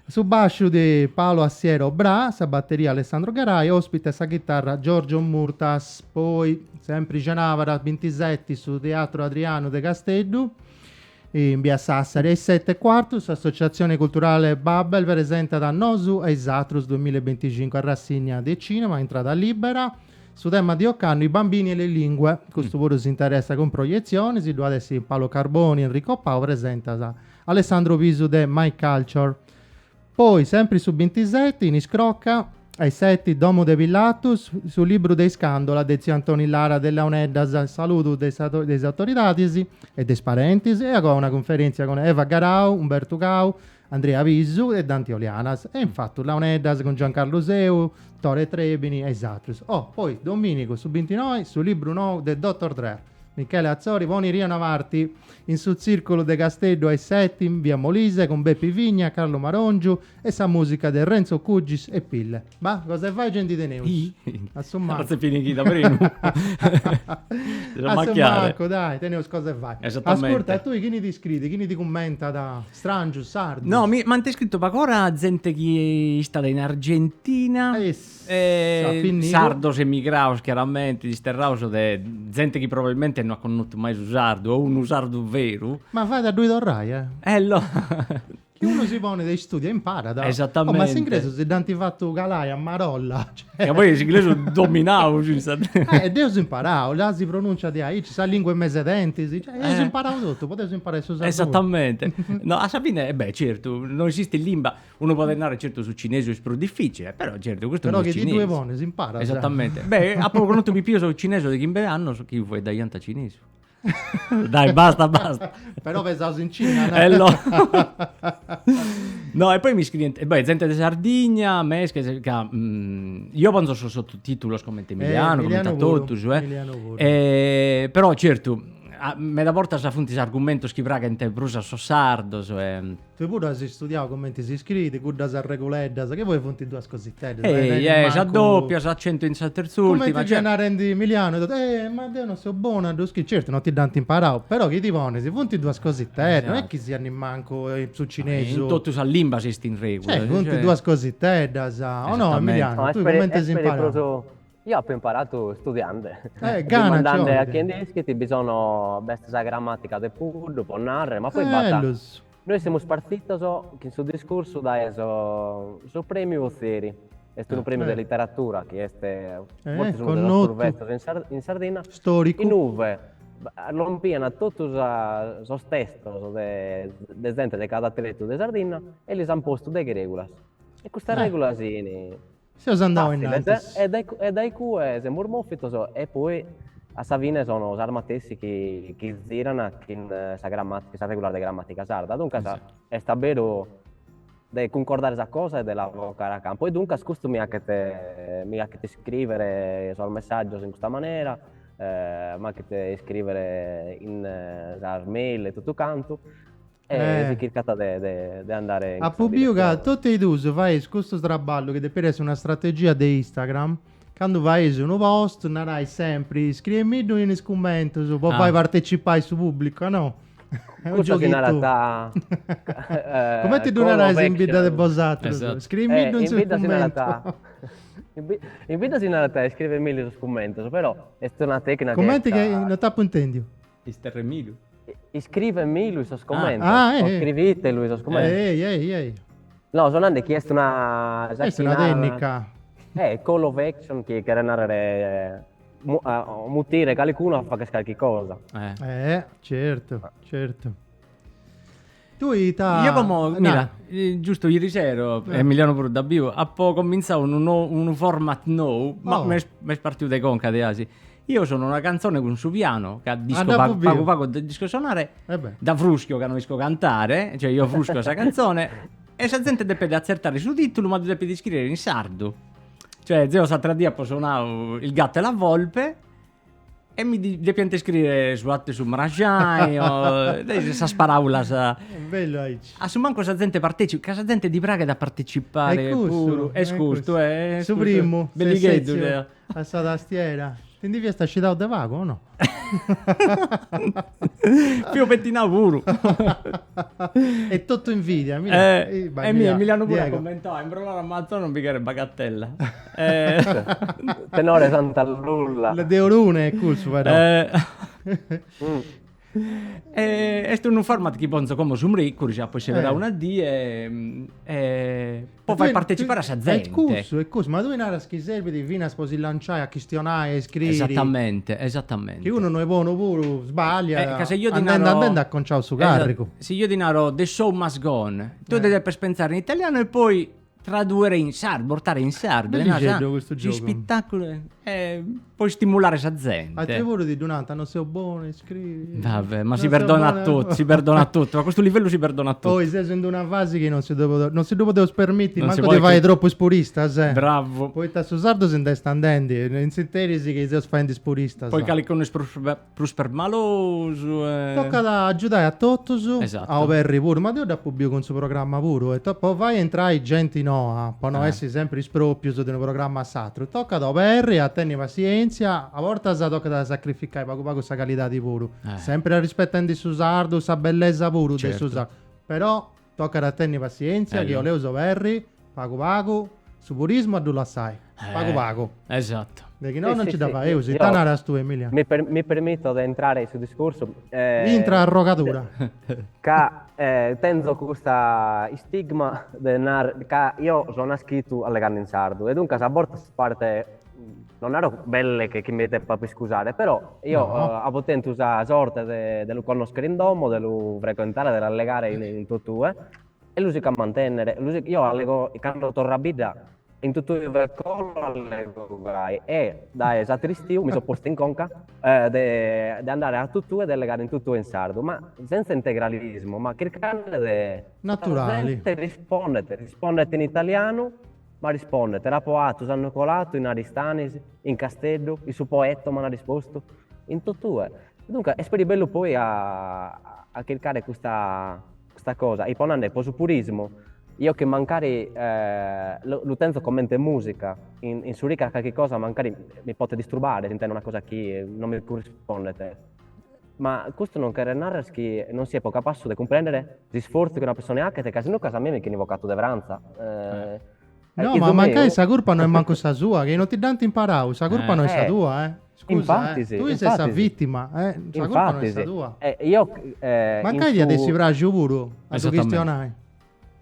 S2: Su bascio di Paolo Assiero Bra, sa batteria Alessandro Garai, ospite sa chitarra Giorgio Murtas, poi sempre Genavara 27 su Teatro Adriano de Castello in via Sassari ai 7:15, su Associazione Culturale Babel presenta da Nosu e Isatrus 2025 a rassegna del cinema, entrata libera. Su tema di Occano, i bambini e le lingue, questo pure si interessa con proiezioni, si deve essere Paolo Carboni, Enrico Pau, presenta Alessandro Visu de My Culture. Poi, sempre su 27, in Iscrocca, ai 7, Domo de Villatus, sul libro dei Scandola, de zio Antonio Lara della Uneddas, saluto dei autoritati e dei parenti, e ancora una conferenza con Eva Garau, Umberto Gau, Andrea Visu e Dante Olianas. E infatti la Uneddas con Giancarlo Seu, Tore Trebini e Isatrus. Poi Domenico su 29, sul libro nuovo del Dr. Dre. Michele Azzori, Voni Riano Avarti, in sul circolo de Castello ai 7 in via Molise con Beppi Vigna, Carlo Marongiu e sa musica del Renzo Cugis e Pille. Ma cosa fai gente di Neus? Assommato.
S3: Forse finiti da prima.
S2: Assommato, dai, Teneus cosa vai?
S3: Esattamente.
S2: Ascolta, tu chi ne ti scrivi, chi ne ti commenta da Strangius, Sardus?
S3: No, mi hanno scritto ancora gente che è stata in Argentina, sardos emigraus chiaramente, di sterraus, gente che probabilmente non ha conosciuto mai un sardo o un sardo vero.
S2: Ma vai da due d'orrai, Chi uno si pone dei studi e impara, dai.
S3: Esattamente.
S2: Ma se ingresso se danti fatto calai a Marolla, cioè...
S3: E poi l'inglese dominavo,
S2: Dio si imparavo, là si pronuncia di AI, ci sa lingue mesedenti, si imparavo tutto, potevo imparare su sardo.
S3: Esattamente. No, a Sabine, certo, non esiste in lingua, uno può andare certo su cinese è più difficile, però certo, questo
S2: però
S3: non è
S2: che
S3: cinese.
S2: di due buone si impara.
S3: Esattamente. Beh, a poco conosco più su cinese di Kimbe anno, so chi vuoi da Yanta cinese. Dai, basta.
S2: Però pensavo in Cina,
S3: no? No, e poi mi scrive gente di Sardegna, me io penso su sottotitolo commenta Emiliano commentato però certo me da volta sa funti argomento scriverà che te brusa so sardo
S2: tu pure hai studiato commenti si scrive guarda sa regoledda che vuoi funti due così
S3: sa doppia sa accento in terzultima
S2: come ti rendi Emiliano ma Dio non so buono a certo non ti danti imparare però che ti pone si funti due così non è che si hanno in manco su cinese
S3: in tutto sa limba si sti in regola
S2: funti due così o no Emiliano tu come si impara.
S4: Io ho imparato studiando.
S2: Gana,
S4: a chi iscritti bisogna questa grammatica del puro, può narrare, ma poi basta. Noi siamo spartiti che sul discorso da su premio Ozzeri. È un premio di letteratura che è molto conosciuto in Sardegna.
S2: Storico.
S4: In Uve rompiano tutti i testi di gente di cada tretto di Sardegna e li hanno posto delle regole. E questa regola
S2: se os andavo in
S4: e dai cui si mormofito e poi a Savine sono armatessi che girano in questa grammatica, questa regolare di grammatica sarda. Dunque è davvero di concordare questa cosa e di lavorare a campo. E dunque questo mi ha che te scrivere sul messaggio in questa maniera, ma che te scrivere in mail e tutto canto. Si cercata di andare
S2: a pubblica tutti i due fai questo straballo che deve essere una strategia di Instagram quando vai su un post narai sempre scrivimi in commento poi fai partecipare su pubblico no? È un
S4: gioco in realtà
S2: come ti donerai in vita del bosatro scrivimi in commento
S4: in vita in realtà scrivermi su commento però è una tecnica
S2: commenti che non ti appuntendi
S3: Isterremilio
S4: iscrivermi lui su commento scrivete lui su commento
S2: ehi
S4: no sono anche chiesto una
S2: tecnica
S4: call of action che narrare mutire qualcuno a fare qualche cosa
S2: certo tu
S3: io come mira giusto ieri sera Emiliano pure da bio a poco cominciato un format nuovo ma mi è partito dai conca di Asi. Io sono una canzone con su piano che ha disco pago disco suonare da fruschio che non riesco a cantare cioè io frusco questa canzone e se la gente deve accertare sul titolo ma deve scrivere in sardo cioè zio l'altro dia ho suonato il gatto e la volpe e mi deve scrivere su atte su Marajai o sa sparaula sa
S2: bello
S3: a su manco questa gente partecipa questa gente di Praga da partecipare è scusto
S2: su primo
S3: bellighetto
S2: a sta tastiera quindi vi sta scitato da vago o no?
S3: Più pettina puro
S2: è tutto invidia
S3: Emiliano pure ha commentato imbrollare a mazzo non bicchiere bagattella
S4: tenore Santa Lulla
S2: le deorune è curso però
S3: è un format che penso come su Mricco poi si verrà una D e poi fai partecipare a sa gente
S2: è curso ma tu in ara che serve di vina sposi lanciare a questionare e scrivere
S3: esattamente che
S2: uno non è buono pure sbaglia
S3: che se io
S2: andando a conciare su carico
S3: se io dinaro The Show Must Go On tu devi pensare in italiano e poi tradurre in sardo portare in sardo
S2: questo
S3: gioco spettacolo puoi stimolare sa
S2: A te
S3: gente.
S2: pure di Donata, non sei buono, scrivi.
S3: Vabbè, ma
S2: Non
S3: si
S2: sei
S3: perdona
S2: buono.
S3: a tutti, si perdona a tutti. Ma a questo livello si perdona a tutti.
S2: Poi sei in una fase che non si deve permettere,
S3: Non si
S2: manco di
S3: vuole
S2: fare
S3: che-
S2: troppo spurista, se.
S3: Bravo.
S2: Poi sta su sardo se ne sta andando, in sinterisi che si fa in spurista.
S3: Poi calicone per maloso.
S2: Tocca da aiutare a Tottosu,
S3: Esatto.
S2: a Overri pure, ma devo da pubblico con il suo programma pure, e poi vai a entrare gente no, per non essere sempre sproprio di un programma satro. Tocca da Overri, a tenere pazienza, a volte si tocca da sacrificare poco poco questa qualità di pure. Sempre rispettando il sardo, sa bellezza pure del
S3: Certo.
S2: sardo. Però tocca da tenere pazienza, che io leo Overri, pago pago, su purismo a tu la sai. Pago pago.
S3: Esatto.
S2: Perché no,
S4: Sì,
S2: non
S4: sì,
S2: ci dà
S4: sì.
S2: fare, si
S4: Io-
S2: tanara tu Emilia.
S4: Mi permetto di entrare sul discorso.
S2: Intra arrogatura.
S4: Che tengo questa stigma che io sono nascito alle canne in sardo e dunque a volte parte non ero belle che mi te per scusare, però io
S2: No.
S4: a volte usare sorte dello conoscere in domo, dello frequentare, dell'allegare in tutto e lui si può mantenere. Io allego quando torno a vita in tutto il collo allego gai e da esatristiu mi sono posto in conca di andare a tutto e di legare in tutto in sardo, ma senza integralismo, ma cercando di
S2: Naturali.
S4: rispondete in italiano, ma rispondete Rapoato, San Nicolato, in Aristanis, in Castello, il suo poeta mi ha risposto, in tutto. Dunque è speri bello poi a cercare questa cosa, e poi poi su purismo. Io che magari l'utenza commenta musica, in Surica qualche cosa magari mi può disturbare, se intende una cosa che non mi corrisponde. Ma questo non quiere narrare che non si è poco capace di comprendere gli sforzi che una persona ha, che se non casa a me mi chiede invocato di vranza.
S2: No, ma magari sa colpa non è manco sa sua, che non ti danno imparare, sa colpa non è sa tua, Scusa,
S4: infatti sì,
S2: tu sei
S4: infatti
S2: sa
S4: sì.
S2: vittima, sa colpa non è sa tua.
S4: Magari
S2: Magari adesso braccio pure, a tu
S3: Esattamente.
S2: questionare.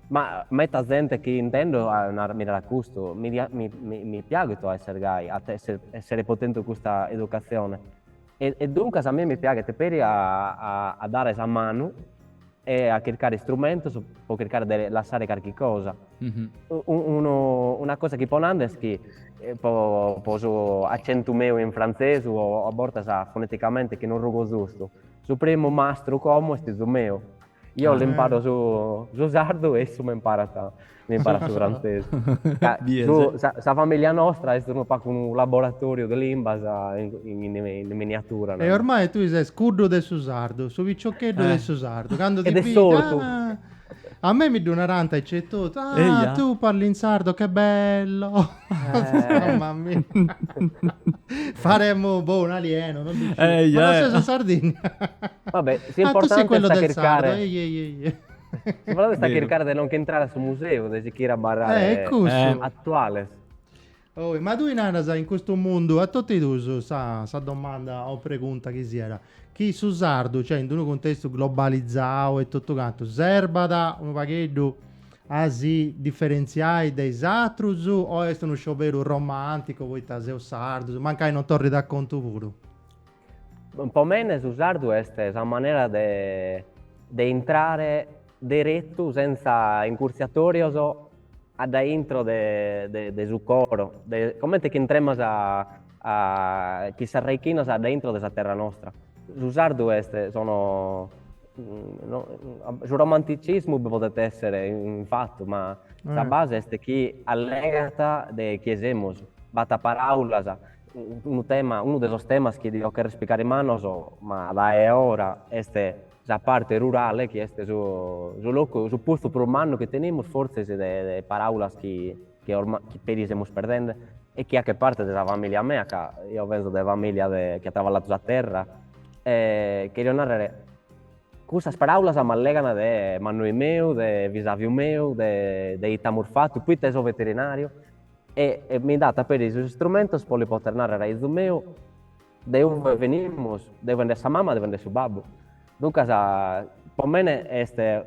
S4: ma metta gente che intendo mi raccusto, mi piace a essere gay, a essere potente in questa educazione. E dunque a me mi piace te peri a dare esa mano e a cercare strumenti per cercare di lasciare qualche cosa.
S3: Mhm.
S4: Una cosa che ponando è che posso accento mio in francese o a volte sa foneticamente che non rugo giusto. Su primo mastro come è su mio. Io l'imparo su sardo e su mi impara su francese.
S3: Biese.
S4: Sa famiglia nostra è un po' un laboratorio di lingua in miniatura.
S2: E ormai tu sei scudo del Susardo, su viciocchetto del Susardo. Quando ti
S4: Ed è
S2: piglia,
S4: sordo.
S2: a me mi dà una ranta e c'è tutto.
S3: Eia.
S2: Tu parli in sardo, che bello. Mamma mia. Faremmo un alieno, non dici.
S3: Eia,
S2: Ma non
S3: eh.
S2: sei su Sardegna.
S4: Vabbè,
S2: Tu sei
S4: l'importante
S2: quello
S4: sta
S2: del sardo.
S4: cercare.
S2: Ehi.
S4: L'importante sta
S3: Vero.
S4: cercare di non entrare sul museo, di chi era barrare
S2: È così.
S4: attuale.
S2: Oh, ma tu in questo mondo, a tutti i due, sa domanda o pregunta che si era. Chi su sardo, cioè in un contesto globalizzato e tutto quanto, serba da un pacchetto a si differenziare dai satrus o è uno sciopero romantico, voi taseo sardo, mancai non torri da conto puro.
S4: Un po' meno su sardo è una maniera di entrare diretto senza incursiatorio ad intro de su coro, come che entriamo a chi s'arraichino da dentro della terra nostra. Su sardo sono su romanticismo potete essere infatti, ma la base è che allegata de chiesemos, bata paraulas, uno dei temas che io quero spiegare manos, ma da è ora este la parte rurale che è su posto per umano che teniamo forse de paraulas che ormai che stiamo perdendo e che anche parte della famiglia mia, che io penso della famiglia che ha lavorato sulla terra, che narrare queste paraulas mi allegano de Manuel meu, de Visavio meu, de Itamur Fatto, poi teso veterinario e mi data per i strumenti per li poter narrare il meu, de dove venimmo, de vendere sa mamma, de vendere su babbo. Dunque, per me è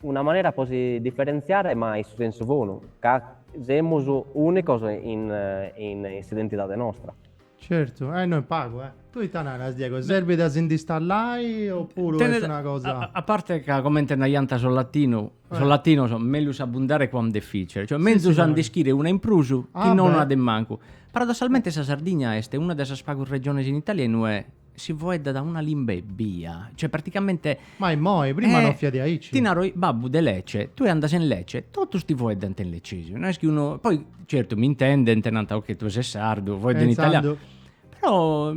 S4: una maniera così differenziare, ma in senso buono, che siamo unici in identità nostra.
S2: Certo, non pago, Tu Itanana, Diego, serve da installare oppure è una cosa...
S3: A parte che commenta una ianta sul latino sono meglio abbondare quando difficile, cioè mezzo
S2: sì,
S3: san
S2: no.
S3: descrivere una in prusu
S2: Ah,
S3: che non
S2: beh.
S3: ha de manco. Paradossalmente sa Sardegna è una delle spago regioni in Italia e non è si vuoi da una limba e via, cioè praticamente
S2: Ma è moi, prima non fia di aici.
S3: ti naro babbo de Lecce, tu andasi in Lecce, tutti sti vuoi dante in Leccesi, non è che uno poi certo mi intende intenanta che tu sei sardo, vuoi in Italia. Però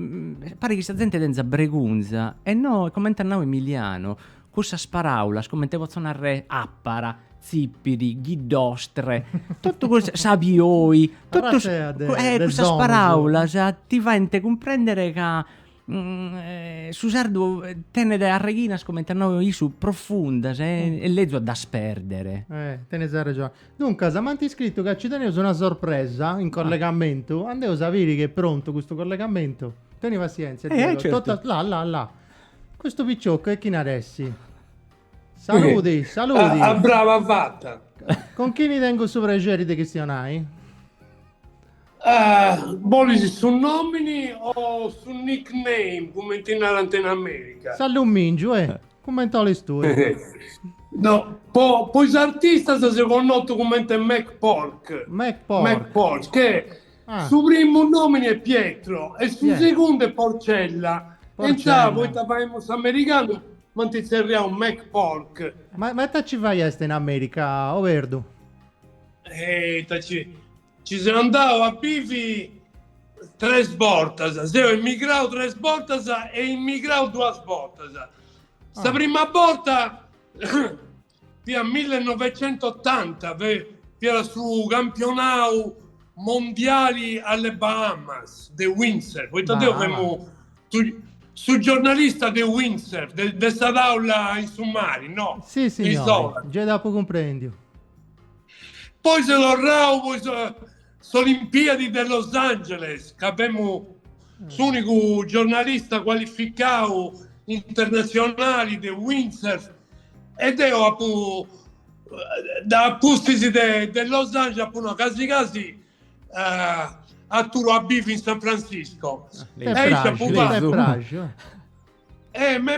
S3: pare che sta gente denza bregunza e no, commenta noi Emiliano, questa sparaula, commentavo re appara, zippiri, ghidostre, tutto questo sabioi, tutto questa sparaula, ti va a comprendere che su sardo tenere a reghina commenta noi su profonda e leggo da sperdere.
S2: Te ne sai ragione. Dunque, Samanti scritto che ci tenevo una sorpresa in collegamento. Andevo a sapere che è pronto questo collegamento. Tieni pazienza.
S3: Certo.
S2: Là. Questo picciocco è chi adesso. Saluti.
S5: Brava fatta.
S2: Con chi ne tengo sopra i ceri di cristianai?
S5: Voli su nomini o su nickname come in Antena America?
S2: Salve un mingio, commentò le tue.
S5: No, poi l'artista si conosce come Mac Pork, che su primo nome è Pietro e su secondo è Porcella. Pensavo, poi tapavamo americano, ma ti serviamo un Mac Pork.
S2: Ma te ci vai a essere in America, o verdo?
S5: Ci sono andato a Bifi 3 sbortas, sono immigrato 3 sbortas e immigrato 2 sbortas. Sta prima volta via 1980 era su campionato mondiali alle Bahamas di Windsor. Poi abbiamo su giornalista di Windsor, di Sadaula in Summari, no?
S2: Sì, signore, già dopo comprendi.
S5: Poi se lo rao, poi Olimpiadi di Los Angeles, che abbiamo l'unico giornalista qualificato internazionale di Windsor ed io da pustisi di Los Angeles appunto casi a Turo a Bifi in San Francisco
S2: me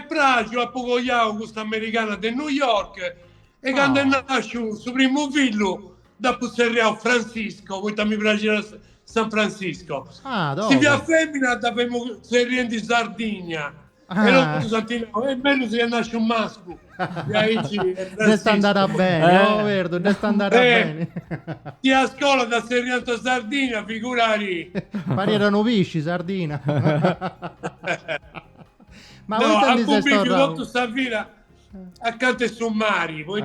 S5: pragio a poco questa americana di New York e quando nasce il primo figlio da Pusserriao Francisco, poi mi piace San Francisco. Si via femmina da serien di Sardegna. E non Santino, è bello se nasce un maschio.
S2: Ne sta andata bene, Verdo, ne sta andata bene.
S5: Ti a scuola da Serianto Sardegna, figurati.
S2: Parevano visci, Sardina. Ma
S5: no, a pubblico tutto sta vita accanto ai sommari, poi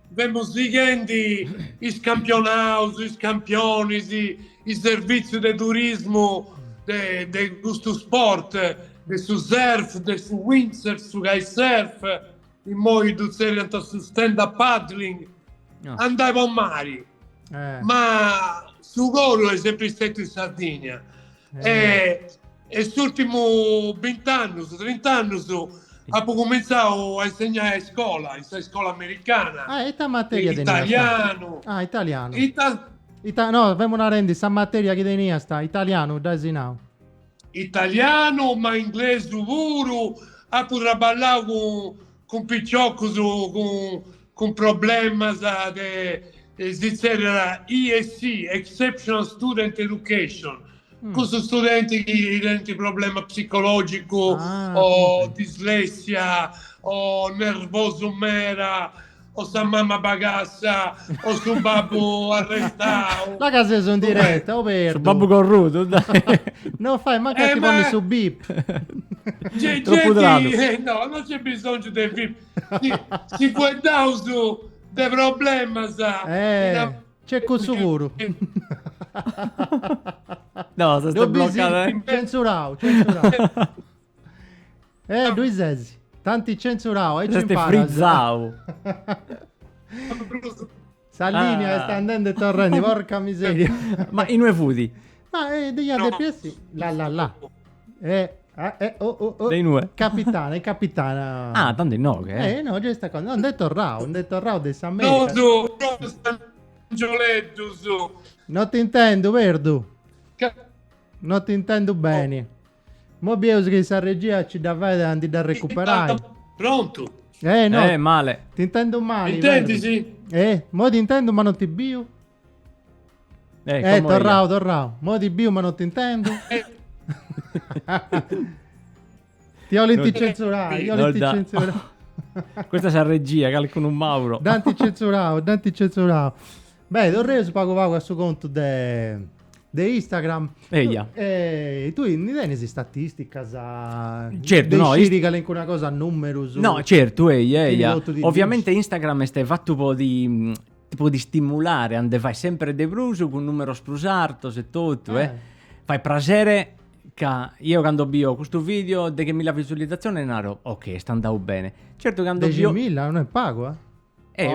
S5: vemos weekendi, i campionati, i campioni, i servizi di turismo, di questo sport, su surf, su windsurf, su kitesurf, in modo su stand-up paddling, andavo a mari, ma su Goro è sempre stato in Sardegna. E l'ultimo 20 anni, 30 anni, ho cominciato a insegnare in scuola americana.
S2: E ta materia
S5: italiano.
S2: Italiano. No, abbiamo una rendi, sta materia che tenia sta italiano, dai now.
S5: Italiano, ma inglese pure. Ho parlato con picciocco con problemi di Svizzera ESC, Exceptional Student Education. Questo studenti che hanno problema psicologico o dislessia o nervoso mera o sa mamma bagassa o su babbo arrestato.
S2: La casa sono diretta, ovvero
S3: su babbo corruto, dai.
S2: No, fai, ma che ti fanno su bip.
S5: No, non c'è bisogno del bip. Si può dare su dei problemi,
S2: c'è con sicuro.
S3: No, se stai bloccando,
S2: Censurao. Due sesi. Tanti censurao, e ci impara.
S3: frizzao.
S2: Salini sta andando e tornando, porca miseria.
S3: Ma i nuovi futi?
S2: Ma degli altri PS. Là.
S3: Dei nuovi.
S2: Capitana.
S3: Ah, tanto no, che
S2: no, già sta cosa. Non detto Rao di San
S5: America. No,
S2: non ti intendo, Verdu. Non ti intendo bene. Mo Bios che sa regia ci dà andare da recuperare.
S5: Pronto?
S2: No,
S3: Male.
S2: ti intendo male.
S5: Intendi,
S2: vero?
S5: sì?
S2: Mo ti intendo ma non ti bio.
S3: Come
S2: torrao. Mo ti bio ma non ti intendo. Ti ho l'inticenzurato,
S3: Questa è la regia, calcolo un Mauro.
S2: Danti cenzurato. Beh, dovrei spago a suo conto de Instagram.
S3: Eia.
S2: Tu non hai statistica
S3: Certo, no,
S2: che una cosa a numero su.
S3: No, certo, eia.
S2: Di
S3: Ovviamente Instagram è fatto un po' di tipo di stimolare, ande fai sempre de bruso con un numero sprusarto, se tutto, Fai prazer che io quando bio questo video de che 1000 visualizzazioni naro, ok, sta andando bene. Certo che quando bio
S2: 10.000 non è pago,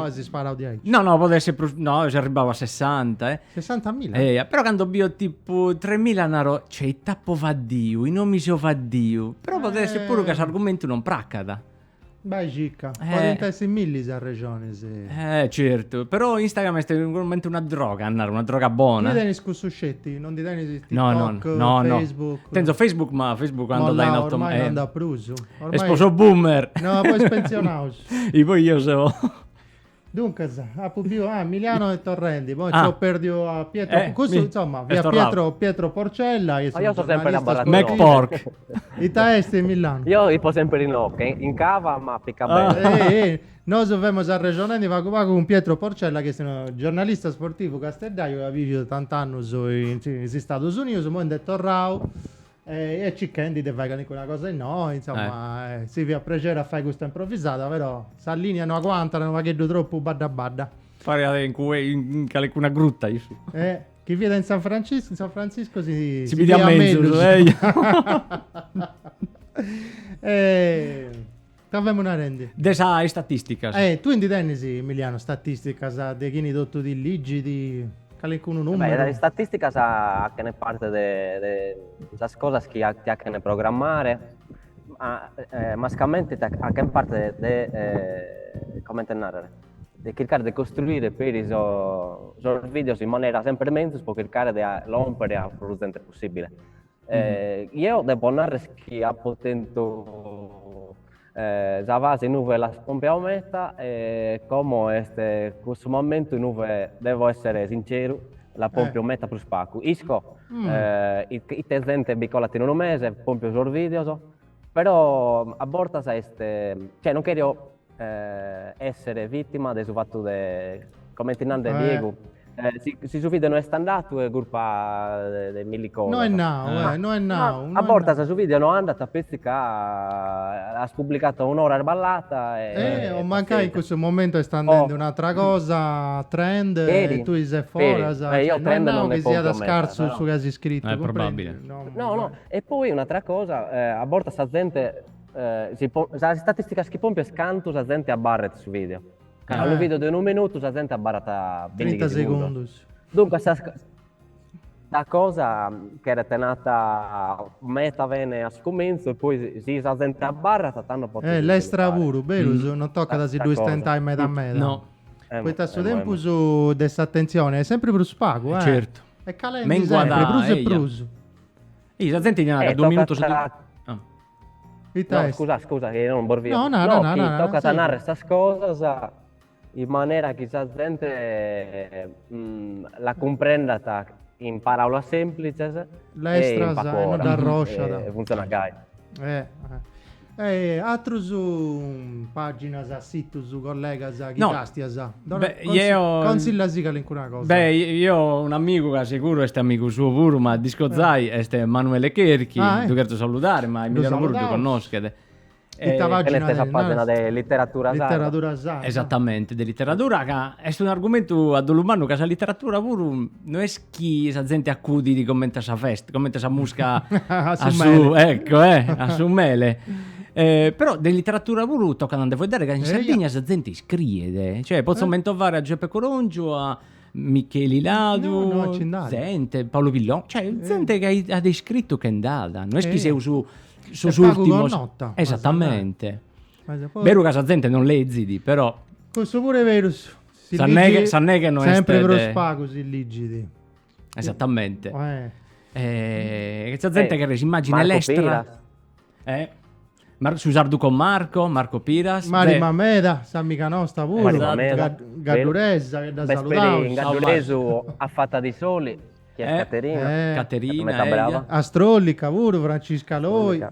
S2: si spara a 10.
S3: No, può essere no, si arrivava a 60,
S2: 60.000?
S3: però quando bio tipo 3.000 naro, c'è tappo va Dio, i nomi so va Dio. Però può essere pure che questo argomento non praccada.
S2: Beh, cicca. Potente millis a regione, sì.
S3: Certo. Però Instagram è sicuramente una droga, una droga buona.
S2: Non ti tenis con suscetti, non ti tenis
S3: no,
S2: Facebook.
S3: Tenzo Facebook, ma Facebook quando dai in auto...
S2: Ormai non da pruso.
S3: È sposo boomer.
S2: No, poi spensionato.
S3: E poi io so...
S2: Dunque, Emiliano e Torrendi, poi ci ho perduto a Pietro, insomma, via Pietro Porcella.
S4: Io sono sempre la barra
S3: McPork.
S2: I taesti in Milano.
S4: Io ripo sempre in occa, in cava, ma picca bene.
S2: Noi sappiamo a regione di con Pietro Porcella, che è un giornalista sportivo castellaio che ha vissuto tant'anni negli Stati Uniti, poi è detto Rau. E Cicchendi te fai una cosa e no, insomma, si vi piacere a fare questa improvvisata, però s'allinea non aguantano, ma che do troppo badda.
S3: Fare in una grutta.
S2: Chi viene in San Francisco si
S3: vede a mezzo.
S2: Avevamo una rendi.
S3: Desa statistica.
S2: Tu in di tenisi, Emiliano, statistica di chi tutto di ligidi.
S4: La statistica sa che ne parte de las cosas que hay que programare, mascamente a che parte de come narrare, de cercare di costruire per i video in maniera sempre meno per cercare di rompere a più gente possibile. Io devo narrare che ha potento la base nuove la spompea meta come in questo momento nuove devo essere sincero la pompio meta più spacco isco i tesente bicolati in un mese pompio sul video però a borta cioè non voglio essere vittima del fatto come Tinande Diego si su video non è standato e gruppa dei milliconi.
S2: No è now.
S4: A borta se su video non è andata a pezzica ha pubblicato un'ora ballata
S2: o manca in questo momento sta andando un'altra cosa trend e tu sei fuori
S4: io trend non
S2: che sia da scarso su che hai scritto
S3: è probabile
S4: no e poi un'altra cosa a borta sta gente la statistica che pompia scanto la gente a barret su video. Al video di un minuto la gente ha barata
S2: 30 secondi.
S4: Dunque la cosa che era tenata meta bene a scomenzo e poi si la gente a barata tanto potete
S2: l'estra puro, vero? Non tocca da si due stand meta.
S3: No.
S2: Questo suo tempo su dessa attenzione è sempre più spago,
S3: Certo.
S2: E calendo sempre, pruso e pruso.
S3: La gente ha 2 minuti
S4: No, scusa che io non borvio.
S2: No,
S4: tocca tanare queste cose in maniera che la gente la comprenda in parola semplice
S2: e non da roscia
S4: funziona gai.
S2: Altro su pagina sa sito su collega sa chi castia sa. Consiglia sì che una cosa.
S3: Io ho un amico che sicuro è amico suo pure, ma disco zai è Emanuele Cherchi, tu che salutare, ma Emiliano pure tu conoscete.
S4: Pagina di letteratura
S2: sana.
S3: Esattamente, di letteratura che è un argomento ad umano che la letteratura pure non è chi sa gente accudi di commenta sa festa, commenta sa musica a su mele. Però di letteratura pure tocca andare a vedere che in Sardegna la gente scrive, cioè posso mentovare a Giuseppe Corongio, a Michele Ladu, gente, Paolo Villon, cioè gente che ha descritto che è andata, non è chi sei su ultimo esattamente vero che la gente non leggi però
S2: questo pure è vero
S3: sanne che non è
S2: sempre per lo spago si ligidi
S3: esattamente Questa gente che si immagina
S4: Marco
S3: l'estra.
S4: Piras.
S3: Su Sardu con Marco Piras.
S2: Mari Mameda, Sammy Canosta pure,
S4: Mari Mameda.
S2: Gaddurezza che da
S4: Vesperi
S2: salutare.
S4: in Gadduresu a fatta di soli, che è Caterina.
S3: Caterina.
S4: Metà brava.
S2: Astrollica pure, Francesca Loi.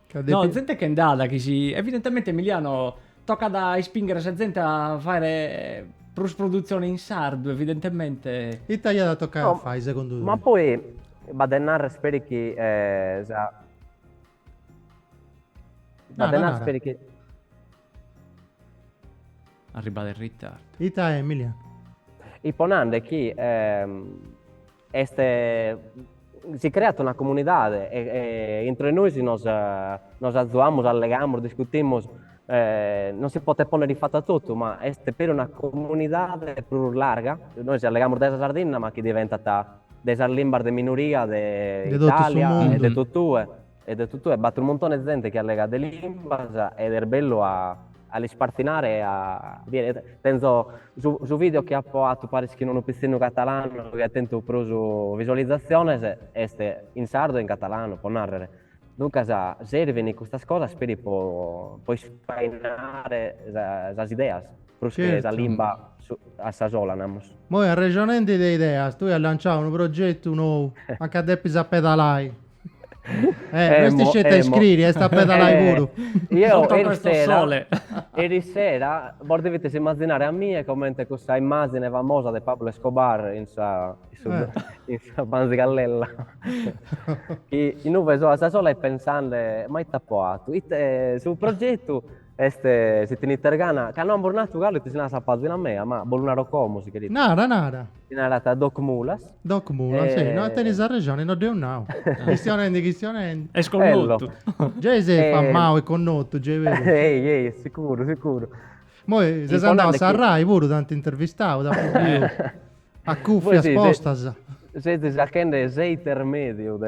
S2: Che ha detto-
S3: No, gente che è andata, che evidentemente Emiliano tocca da spingere questa gente a fare produzione in sardo, evidentemente.
S2: Italia da toccare
S4: No,
S2: a fare, secondo te?
S4: Ma poi Badennar speri che Badennar speri che
S3: Arriva in ritardo.
S2: Ita Emilia.
S4: il ponande che si è creata una comunità e entre noi nos azzuamos, allegamos, discutimos. Non si può ponere fatto tutto, ma è per una comunità più larga. Noi ci allegamo della Sardegna, ma che diventa della limbar de minoria d'Italia e di tutto. E batto un montone di gente che allega delle limbas ed è bello a spartinare. Penso su video che ha fatto pare che non pissino catalano, che ha tentato preso visualizzazione, è in sardo e in catalano, può narrare. Dunque, serve in questa cosa, speri puoi spainare le idee, perché la lingua a Sasola, namos.
S2: Moi a ragionando di idea, tu hai lanciato un progetto nuovo, anche a Deppi a pedalai. Questi scelte scrivi, sta pedalai pure.
S4: Io
S3: sole.
S4: ieri sera, voi dovete immaginare a me come questa immagine famosa di Pablo Escobar in sa Banzigallella. Che noi vedo a Sasola e pensando, mai tappato. Sul progetto si tiene intergana, che non è bornato gallo, ti si nasa pagina a me, ma bornaro come si chiede.
S2: Nada.
S4: Si narrata Doc Mulas.
S2: Doc Mula, sì, no, tenis a regione, non devo now. Cristianende.
S3: È sconosciuto.
S2: Già si fa mau e connotto, già è vero.
S4: Ehi, sicuro.
S2: Moi si è andato a Rai pure, tanto intervistato, da più a cuffia spostas.
S4: Siete giacchende sei intermedio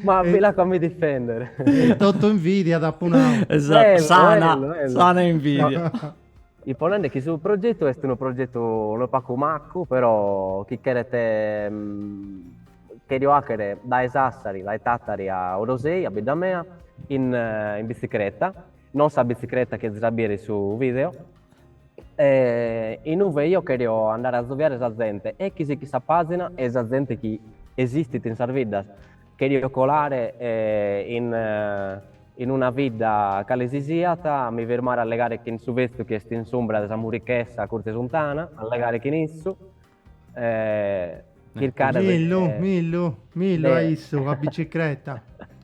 S4: ma vi la come difendere.
S2: Tutto invidia da punao.
S3: Esatto,
S4: Bello.
S3: sana invidia.
S4: Il ponente che sul progetto è un progetto non poco macco, però chi chiedete che riocchere dai Sassari, dai Tattari a Orosei, a Bidamea, in bicicletta, non sa bicicletta che srabieri su video. In uve io voglio andare a studiare esa gente e chi si questa pagina è esa gente che esiste in Sarvidas, che io colare in una vita calesisiata, mi fermare a legare che in su vesto che sta in sombra della murichessa corte sontana, a legare che in esso, cercare
S2: Millo a isso, a bicicletta.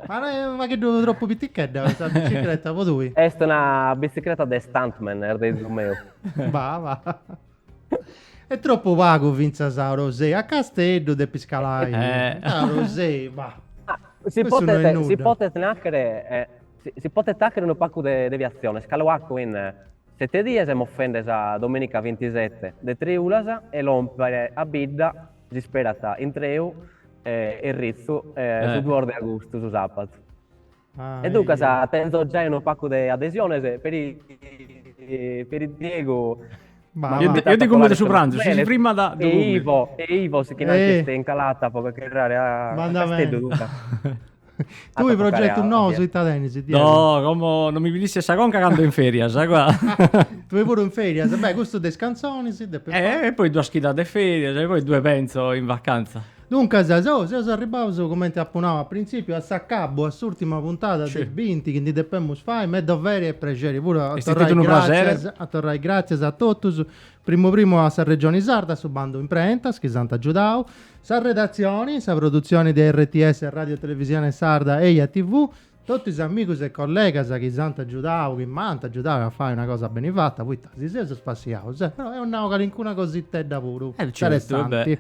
S2: Ma che devo troppo picticchetta questa bicicletta, po' tu?
S4: È una bicicletta da stuntman, è del mio.
S2: Va. È troppo vago Vinza sa Rosé, a Castello de Piscalai. Rosé, va.
S4: Si può taccare un pacco di deviazione. Scaloacco in 7 giorni siamo offende a domenica 27 de Triulasa e l'ompere a bidda disperata in Treu e Rizzo su 2 di agosto su sabato. E dunque penso già in un pacco di adesione per il Diego.
S3: Io dico come su pranzo, si prima da
S4: Ivo si chiama che sta incalata poco che rare a Castello.
S2: Tu hai progetto nuovo sui Tadenisi?
S3: No, come non mi venisse a Sagon cagando in feria, sai qua.
S2: Tu hai pure in feria, beh, questo dei scanzoni,
S3: e poi 2 schidate ferie, e poi 2 penso in vacanza.
S2: Dunque, se sono arrivato, come ti appunavo a principio, a Saccabbo, a l'ultima puntata del 20, che ti dobbiamo fare, mi è davvero un piacere. Pure a tornare grazie a tutti. Primo a San Regione Sarda, su bando imprenta, che Santa Giudao, sa redazioni, sa produzione di RTS, Radio Televisione Sarda e IA TV, tutti gli amici e colleghi che Santa Giudao, che Manta Giudao a fare una cosa ben fatta, poi si sono spaziati, però è una così da pure, interessanti.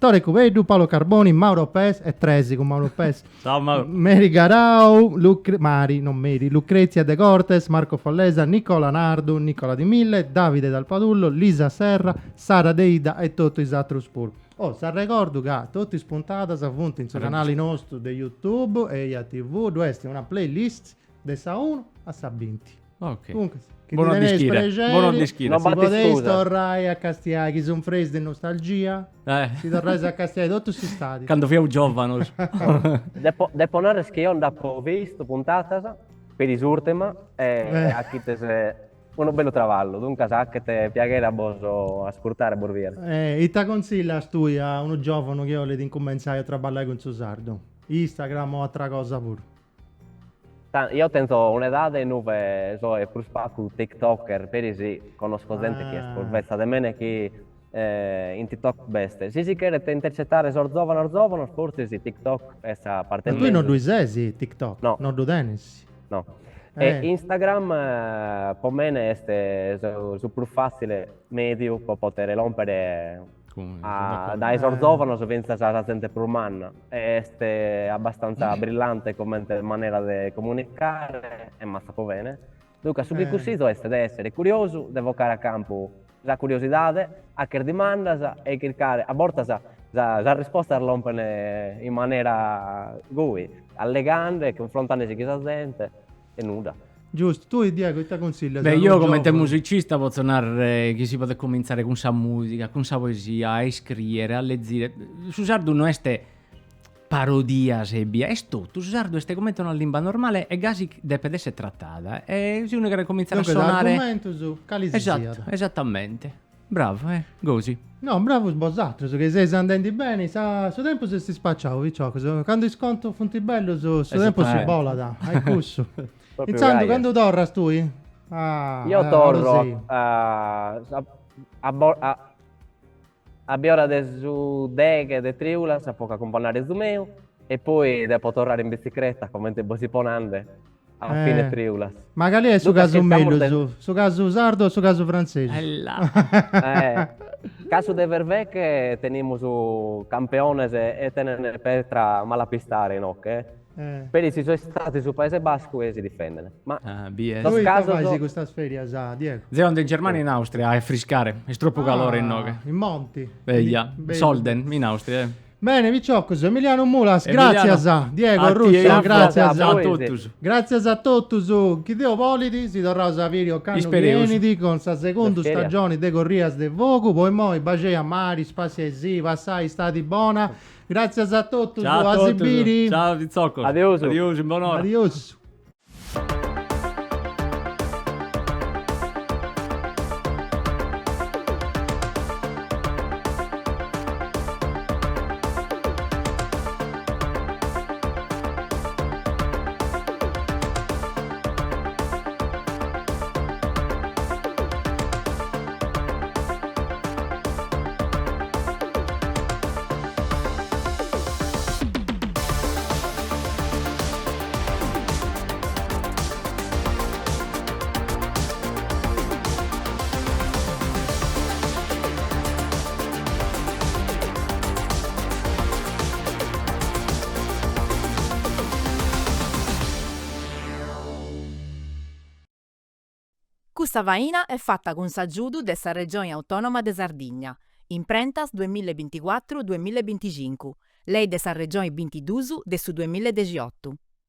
S2: Tore Cuvedu, Paolo Carboni, Mauro Pes e Tresi con Mauro Pes.
S3: Ciao Mauro.
S2: Mary Garau, Lucrezia De Cortes, Marco Follesa, Nicola Nardo, Nicola Di Mille, Davide Dal Padullo, Lisa Serra, Sara Deida e tutti i Zatrus Pur. Sa ricordo che tutti spuntati sono appunto sul canale nostro di YouTube e a TV, questa è una playlist da Sa 1 a Sa 20.
S3: Ok.
S2: Comunque, che
S3: Buono
S2: ti
S3: di
S2: teneis
S3: schire,
S2: piacere,
S3: buono di schire.
S4: No,
S2: si
S4: batti
S2: poteis
S4: scusa.
S2: tornare a castiare chi sono fres di nostalgia, si tornais a castiare tutti questi stati.
S3: Quando fiau giovane.
S4: Depo nares che io ho visto puntatas per i ultima e a chi te se uno bello travallo, dunque sa che te piacere boso ascoltare borviere.
S2: E ti consiglia tu a uno giovane che vuole di incominciare a traballare con suo sardo? Instagram o altra cosa pure?
S4: Io tento un'età dove so è più spacco TikToker, per sì, conosco gente che è spolvezza da me che in TikTok beste. Se si chiede te intercettare sor giovane, forse sì, TikTok è sta parte
S2: Ma tu non due sesi TikTok?
S4: No.
S2: Non lo tenis?
S4: No. E Instagram per me è su più facile medio per poter rompere dai sorzovano senza la gente più umana. È abbastanza brillante come maniera di comunicare e massa po' bene. Dunque, su che così deve essere curioso, deve evocare a campo la curiosità, a che domanda e cercare a borda la risposta a rompere in maniera allegante, confrontandosi con la gente e nulla.
S2: Giusto, tu Diego ti consigli?
S3: Beh, io come te musicista posso narrare che si può cominciare con sa musica, con sa poesia, a scrivere, a leggere. Su sardo non è parodia se via, è tutto. Su sardo è come una lingua normale e quasi deve essere trattata. E se uno che cominciare a suonare...
S2: L'argomento su
S3: Esatto, esattamente. Bravo, così.
S2: No, bravo sbosatto, che sei andando bene, su tempo se si spacciava, quando sconto funti bello, su tempo si vola da, hai cusso. Iniziando, quando torras tu?
S4: Io torno a Biora su Deghe de Triulas a poco accompagnare su mio e poi devo tornare in bicicletta come te si ponande alla fine Triulas.
S2: Magari è su caso meglio, su caso sardo o su caso francese?
S4: Caso de Verve che teniamo su campeones e tenere Petra malapistare in ok? Per si sono stati sul Paese Basco e si difendono. Ma
S2: dove fai questa feria, Diego?
S3: Zeonde in Germania e in Austria a friscare, è troppo calore in Noche.
S2: In Monti.
S3: Solden in Austria.
S2: Bene, vi cioccos, Emiliano Mulas, grazie Diego Russo, grazie a tutti. Chi Dio voliti, si torrà a video canno vieniti con sa seconda stagione de Corrias de Vogu, poi moi bacie a mari, spazi esi, passai stati buona. Grazie a tutti,
S3: ciao Vizzocco.
S4: Adios,
S3: buon'ora.
S2: Adios.
S1: Questa vaina è fatta con s'aggiudu dessa regione autonoma de Sardigna, in prentas 2024-2025, lei dessa regione 22 de su 2018.